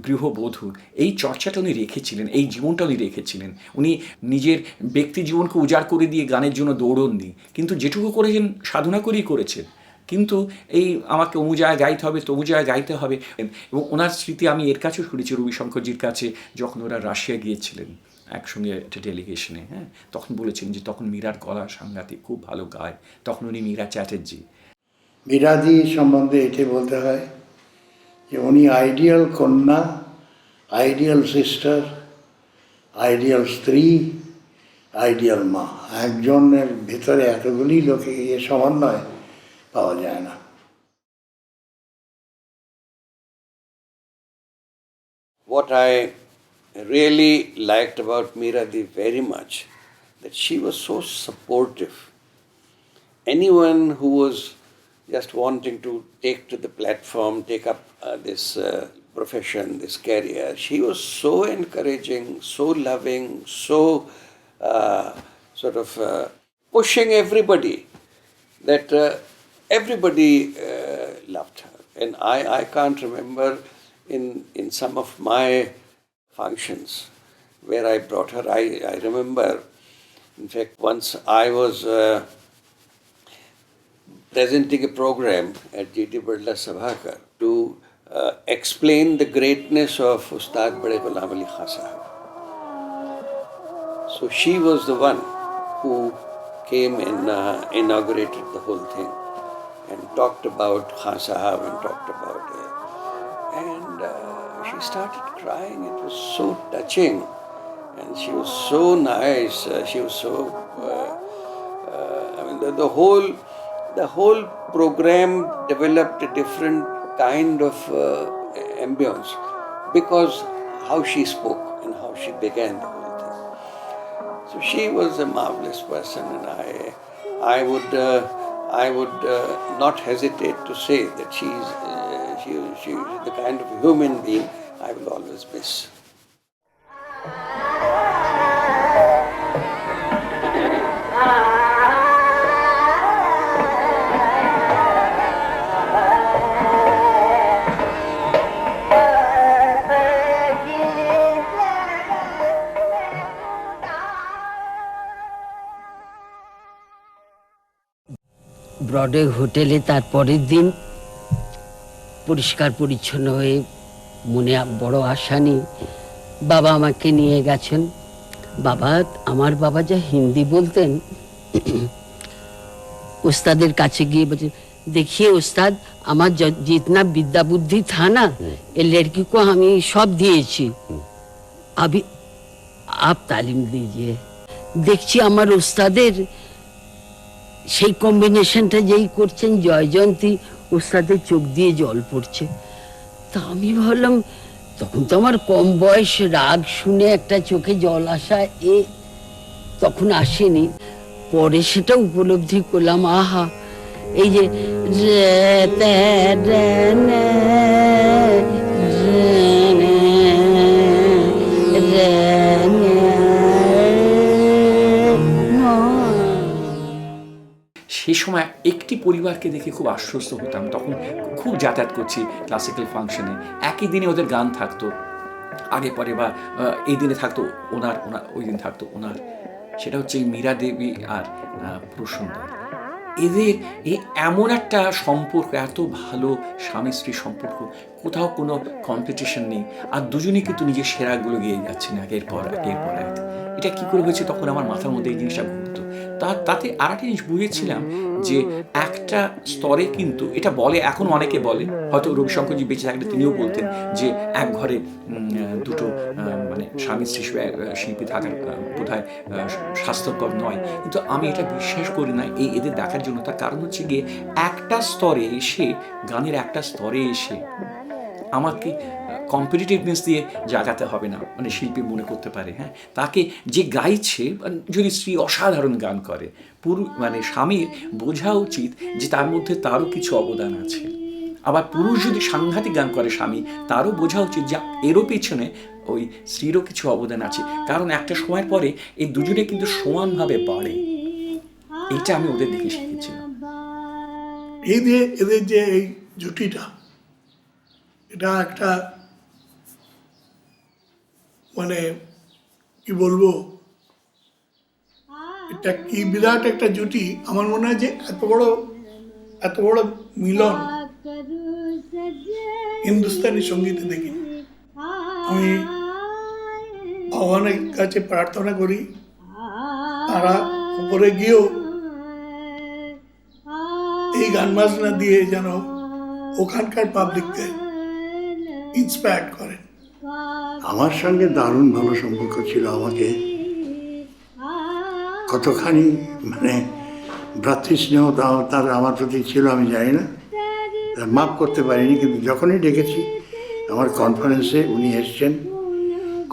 গৃহবধূ, এই চর্চাটা উনি রেখেছিলেন, এই জীবনটা উনি রেখেছিলেন। উনি নিজের ব্যক্তি জীবনকে উজাড় করে দিয়ে গানের জন্য দৌড়ননি, কিন্তু যেটুকু করেছেন সাধনা করেই করেছেন। কিন্তু এই আমাকে অমু জায়গায় গাইতে হবে, তমু জায়গায় গাইতে হবে। এবং ওনার স্মৃতি আমি এর কাছেও শুনেছি রবিশঙ্করজির কাছে, যখন ওরা রাশিয়া গিয়েছিলেন একসঙ্গে একটা ডেলিগেশনে, তখন বলেছেন যে তখন মীরার গলা সাংঘাতিক, খুব ভালো গায়। তখন উনি মীরা চ্যাটার্জি। মীরাদি সম্বন্ধে এটাই বলতে হয় যে উনি আইডিয়াল কন্যা, আইডিয়াল সিস্টার, আইডিয়াল স্ত্রী, আইডিয়াল মা। একজনের ভেতরে এতগুলি লোকে সমন্বয় পাওয়া যায় না। What I really liked about Meeradi very much, that she was so supportive. Anyone who was just wanting to take to the platform, take up this profession, this career, she was so encouraging, so loving, so pushing everybody, that everybody loved her. And I can't remember in some of my functions where I brought her. I remember, in fact, once I was presenting a program at G.T. Birla Sabhakar to explain the greatness of Ustad Bade Ghulam Ali Khan Sahab. So she was the one who came and inaugurated the whole thing and talked about Khan Sahab and talked about it. And she started crying. It was so touching. And she was so nice. She was so... I mean, the whole program developed a different kind of ambience because how she spoke and how she began the whole thing. So she was a marvelous person, and I would not hesitate to say that she's the kind of human being I will always miss. ব্রডে হোটেলে তার পরের দিন পরিষ্কার পরিচ্ছন্ন হয়ে, মনে বড় আশা নিয়ে বাবা আমাকে নিয়ে গেছেন। আমার বাবা যা হিন্দি বলতেন, উস্তাদের কাছে গিয়ে বলছেন, देखिए उस्ताद, আমার जितना विद्या बुद्धि था ना, ये लड़की को আমি সব দিয়েছি, अभी आप तालीम दीजिए। দেখছি আমার উস্তাদের সেই কম্বিনেশনটা যেই করছেন, জয়জয়ন্তী, উস্তাদের চোখ দিয়ে জল পড়ছে। তা আমি ভাবলাম, তখন তো আমার কম বয়স, রাগ শুনে একটা চোখে জল আসা তখন আসেনি। পরে সেটা উপলব্ধি করলাম, আহা, এই যে রে সেই সময় একটি পরিবারকে দেখে খুব আশ্বস্ত হতাম। তখন খুব যাতায়াত করছি ক্লাসিক্যাল ফাংশনে, একই দিনে ওদের গান থাকতো, আগে পরে বা এই দিনে থাকতো ওনার, ওই দিন থাকতো ওনার। সেটা হচ্ছে মীরা দেবী আর প্রসন্ন। এদের এমন একটা সম্পর্ক, এত ভালো স্বামী স্ত্রী সম্পর্ক, কোথাও কোনো কম্পিটিশন নেই, আর দুজনেই কিন্তু নিজের সেরাগুলো গিয়ে যাচ্ছেন একের পর এক। এটা কী করে হয়েছে তখন আমার মাথার মধ্যে এই জিনিসটা ঘুরতো। তাতে আর একটা জিনিস বুঝেছিলাম যে একটা স্তরে কিন্তু এটা বলে, এখন অনেকে বলে, হয়তো রবিশঙ্করজি বেঁচে থাকলে তিনিও বলতেন যে এক ঘরে দুটো মানে স্বামী স্ত্রী শিল্পী থাকার বোধহয় স্বাস্থ্যকর নয়, কিন্তু আমি এটা বিশ্বাস করি না এদের দেখার জন্য। তার কারণ হচ্ছে গিয়ে একটা স্তরে এসে, গানের একটা স্তরে এসে আমাকে কম্পিটিটিভনেস দিয়ে জাগাতে হবে না, মানে শিল্পী মনে করতে পারে, হ্যাঁ তাকে যে গাইছে, যদি স্ত্রী অসাধারণ গান করে, মানে স্বামীর বোঝা উচিত যে তার মধ্যে তারও কিছু অবদান আছে। আবার পুরুষ যদি সাংঘাতিক গান করে স্বামী, তারও বোঝা উচিত যে এরও পেছনে ওই স্ত্রীরও কিছু অবদান আছে, কারণ একটা সময়ের পরে এই দুজনে কিন্তু সমানভাবে বাড়ে। এইটা আমি ওদের দেখে শিখেছিলাম। এদের যে এই জুটিটা, এটা একটা মানে কি বলবো, এটা কি বিরাট একটা জুটি। আমার মনে হয় যে এত বড় মিলন হিন্দুস্তানি সঙ্গীতে দেখিনি। আমি ভগবানের কাছে প্রার্থনা করি তারা উপরে গিয়েও এই গান বাজনা দিয়ে যেন ওখানকার পাবলিককে ইন্সপায়ার করেন। আমার সঙ্গে দারুণ ভালো সম্পর্ক ছিল। আমাকে কতখানি মানে ভ্রাতৃস্নেহ তার আমার প্রতি ছিল আমি জানি না, মাপ করতে পারিনি। কিন্তু যখনই ডেকেছি আমার কনফারেন্সে উনি এসছেন,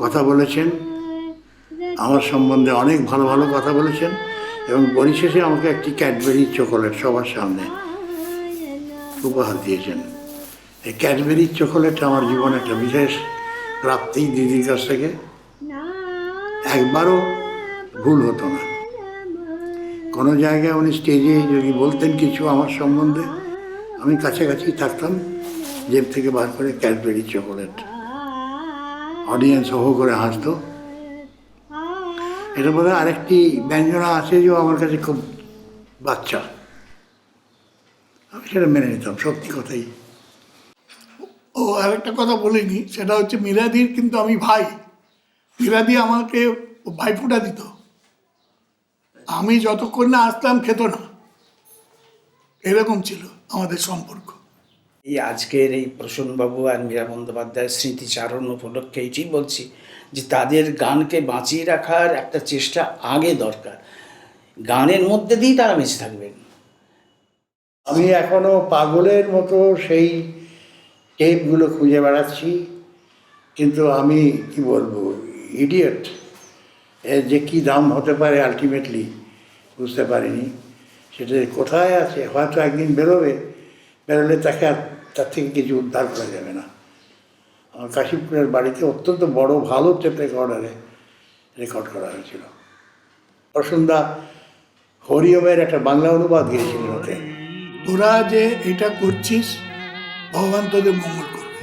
কথা বলেছেন, আমার সম্বন্ধে অনেক ভালো ভালো কথা বলেছেন, এবং পরিশেষে আমাকে একটি ক্যাডবেরি চকোলেট সবার সামনে উপহার দিয়েছেন। এই ক্যাডবেরি চকোলেট আমার জীবনে একটা বিশেষ প্রাপ্তি দিদির কাছ থেকে। একবারও ভুল হতো না। কোনো জায়গায় উনি স্টেজে যদি বলতেন কিছু আমার সম্বন্ধে, আমি কাছাকাছি থাকতাম, জেব থেকে বার করে ক্যাডবেরি চকোলেট, অডিয়েন্স হো করে হাসতো। এটা বোধহয় আরেকটি ব্যঞ্জনা আছে যে আমার কাছে খুব বাচ্চা, আমি সেটা মেনে নিতাম, সত্যি কথাই। ও আরেকটা কথা বলিনি, সেটা হচ্ছে মীরাদির কিন্তু আমি ভাই। মীরাদি আমাকে ভাইফোঁটা দিত, আমি যতক্ষণ না আসতাম খেত না, এরকম ছিল আমাদের সম্পর্ক। এই আজকের এই প্রসন্নবাবু আর মীরা বন্দ্যোপাধ্যায়ের স্মৃতিচারণ উপলক্ষে এইটি বলছি যে তাদের গানকে বাঁচিয়ে রাখার একটা চেষ্টা আগে দরকার। গানের মধ্যে দিয়েই তারা বেঁচে থাকবেন। আমি এখনো পাগলের মতো সেই টেপগুলো খুঁজে বেড়াচ্ছি, কিন্তু আমি কি বলবো, ইডিয়েট, এর যে কী দাম হতে পারে আলটিমেটলি বুঝতে পারিনি। সেটা কোথায় আছে, হয়তো একদিন বেরোলে তাকে আর তার থেকে কিছু উদ্ধার করা যাবে না। আমার কাশীপুরের বাড়িতে অত্যন্ত বড় ভালো টেপ রেকর্ডারে রেকর্ড করা হয়েছিল। প্রসন্দা হরিওমের একটা বাংলা অনুবাদ গিয়েছিল ওতে। তোরা যে এটা করছিস, ভগবান তোদের মঙ্গল করবে,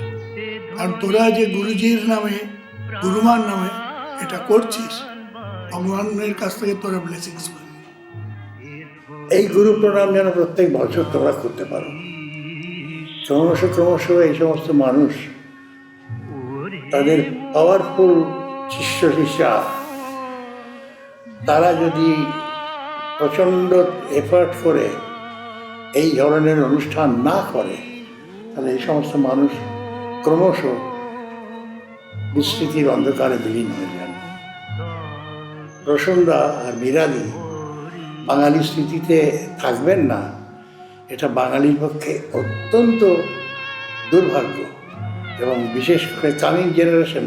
আর তোরা যে গুরুজির নামে, গুরুমার নামে এটা করছিস, ভগবানের কাছ থেকে তোরা ব্লেসিংস পাবি। এই গুরু প্রণাম যেন প্রত্যেক বছর তোমরা করতে পারো। ক্রমশ এই সমস্ত মানুষ তাদের পাওয়ারফুল শিষ্যা, তারা যদি প্রচণ্ড এফার্ট করে এই ধরনের অনুষ্ঠান না করে, তাহলে এই সমস্ত মানুষ ক্রমশ বিস্মৃতির অন্ধকারে বিলীন হয়ে যান। প্রসন্দা আর মীরাদি বাঙালি স্মৃতিতে থাকবেন না, এটা বাঙালির পক্ষে অত্যন্ত দুর্ভাগ্য। এবং বিশেষ করে কামিং জেনারেশন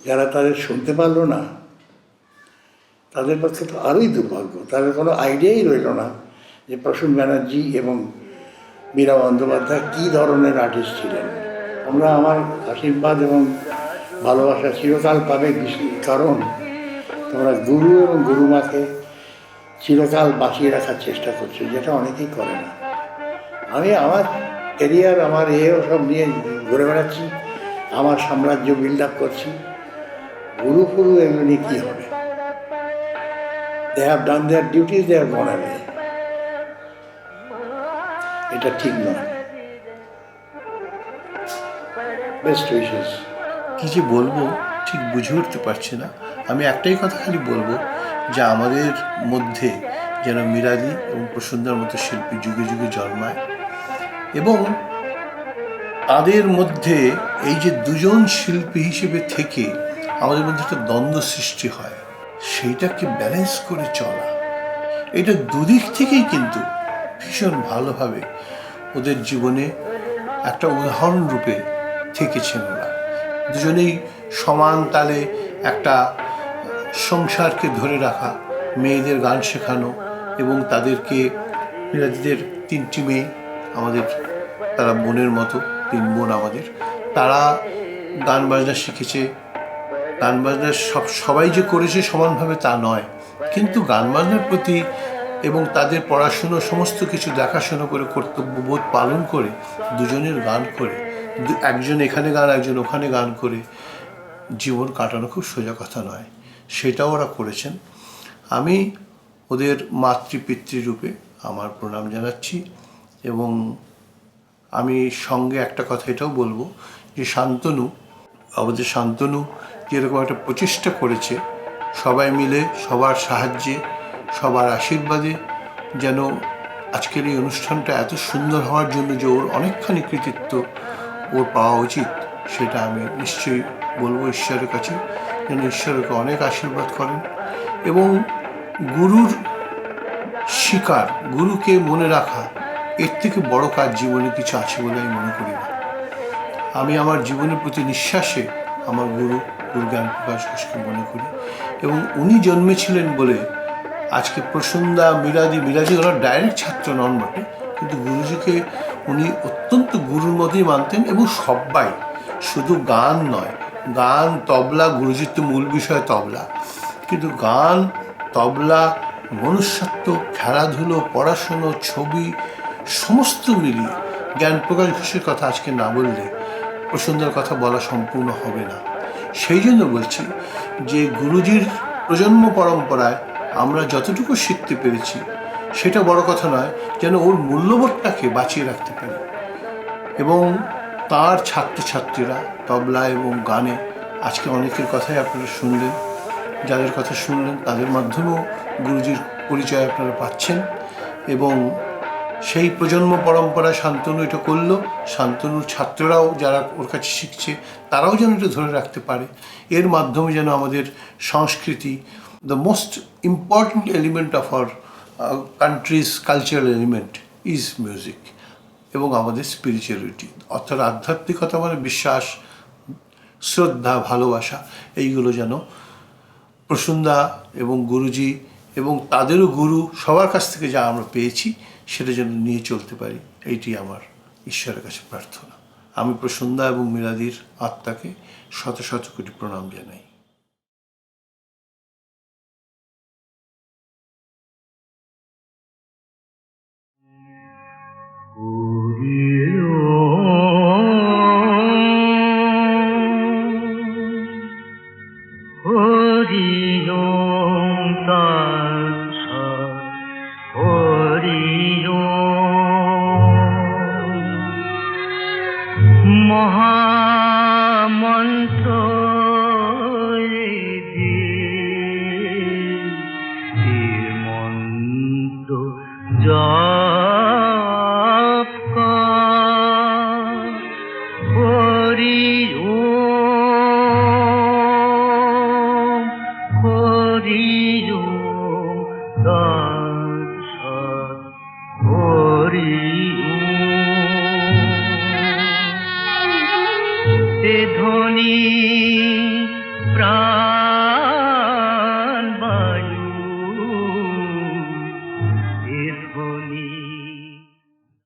যারা তাদের শুনতে পারলো না, তাদের পক্ষে তো আরোই দুর্ভাগ্য। তাদের কোনো আইডিয়াই রইল না যে প্রসূন ব্যানার্জি এবং মীরা বন্দ্যোপাধ্যায় কী ধরনের আর্টিস্ট ছিলেন। তোমরা আমার আশীর্বাদ এবং ভালোবাসা চিরকাল পাবে, কারণ তোমরা গুরু এবং গুরুমাকে চিরকাল বাঁচিয়ে রাখার চেষ্টা করছে, যেটা অনেকেই করে না। আমি আমার ক্যারিয়ার, আমার সব নিয়ে ঘুরে বেড়াচ্ছি, আমার সাম্রাজ্য বিল্ড আপ করছি। গুরু ফুরু এগুলো নিয়ে কী হবে? They have done their duties, they have gone away. এটা ঠিক নয়। Best wishes. কি যে বলবো ঠিক বুঝে উঠতে পারছি না। আমি একটাই কথা খালি বলবো যে আমাদের মধ্যে যেন মিরাদি এবং প্রসন্দার মতো শিল্পী যুগে যুগে জন্মায়, এবং তাদের মধ্যে এই যে দুজন শিল্পী হিসেবে থেকে আমাদের মধ্যে একটা দ্বন্দ্ব সৃষ্টি হয়, সেইটাকে ব্যালেন্স করে চলা, এটা দুদিক থেকেই কিন্তু ভীষণ ভালোভাবে ওদের জীবনে একটা উদাহরণ রূপে থেকেছেন ওরা। দুজনেই সমান তালে একটা সংসারকে ধরে রাখা, মেয়েদের গান শেখানো, এবং তাদেরকে মিরাদিদের 3টি মেয়ে আমাদের, তারা বোনের মতো, 3 বোন আমাদের, তারা গান বাজনা শিখেছে। গান বাজনা সবাই যে করেছে সমানভাবে তা নয়, কিন্তু গান বাজনার প্রতি এবং তাদের পড়াশুনো সমস্ত কিছু দেখাশোনা করে, কর্তব্যবোধ পালন করে, দুজনের গান করে, একজন এখানে গান একজন ওখানে গান করে জীবন কাটানো খুব সোজা কথা নয়। সেটাও ওরা করেছেন। আমি ওদের মাতৃপিতৃরূপে আমার প্রণাম জানাচ্ছি, এবং আমি সঙ্গে একটা কথা এটাও বলবো যে শান্তনু, আমাদের শান্তনু যেরকম একটা প্রচেষ্টা করেছে সবাই মিলে, সবার সাহায্যে, সবার আশীর্বাদে, যেন আজকের এই অনুষ্ঠানটা এত সুন্দর হওয়ার জন্য যে ওর অনেকখানি কৃতিত্ব ওর পাওয়া উচিত, সেটা আমি নিশ্চয়ই বলবো ঈশ্বরের কাছে, যেন ঈশ্বরকে অনেক আশীর্বাদ করেন। এবং গুরুর শিকার, গুরুকে মনে রাখা, এর থেকে বড় কাজ জীবনে কিছু আছে বলে আমি মনে করি না। আমি আমার জীবনের প্রতি নিঃশ্বাসে আমার গুরু জ্ঞানপ্রকাশ ঘোষকে মনে করি, এবং উনি জন্মেছিলেন বলে আজকে প্রসন্দা, মিরাজি ওরা ডাইরেক্ট ছাত্র নন বটে, কিন্তু গুরুজিকে উনি অত্যন্ত গুরুর মতোই মানতেন। এবং সবাই, শুধু গান নয়, গান তবলা, গুরুজির তো মূল বিষয় তবলা, কিন্তু গান, তবলা, মনুষ্যত্ব, খেলাধুলো, পড়াশুনো, ছবি, সমস্ত মিলিয়ে জ্ঞানপ্রকাশ ঘোষের কথা আজকে না বললে প্রসন্দার কথা বলা সম্পূর্ণ হবে না। সেই জন্য বলছি যে গুরুজির প্রজন্ম পরম্পরায় আমরা যতটুকু শিখতে পেরেছি সেটা বড় কথা নয়, যেন ওর মূল্যবোধটাকে বাঁচিয়ে রাখতে পারি। এবং তার ছাত্রছাত্রীরা তবলা এবং গানে, আজকে অনেকের কথাই আপনারা শুনলেন, যাদের কথা শুনলেন তাদের মাধ্যমেও গুরুজির পরিচয় আপনারা পাচ্ছেন। এবং সেই প্রজন্ম পরম্পরা শান্তনু এটা করলো, শান্তনুর ছাত্ররাও যারা ওর কাছে শিখছে তারাও যেন এটা ধরে রাখতে পারে। এর মাধ্যমে যেন আমাদের সংস্কৃতি, the most important element of our countries cultural element is music, এবং আমাদের স্পিরিচুয়ালিটি, অর্থাৎ আধ্যাত্মিকতা মানে বিশ্বাস, শ্রদ্ধা, ভালোবাসা, এইগুলো যেন প্রসন্দা এবং গুরুজি এবং তাদেরও গুরু সবার কাছ থেকে যা আমরা পেয়েছি সেটা যেন নিয়ে চলতে পারি, এইটি আমার ঈশ্বরের কাছে প্রার্থনা। আমি প্রসন্দা এবং মিরাদির আত্মাকে শত শত কোটি প্রণাম জানাই। মহামন্ত্র মন্ত্র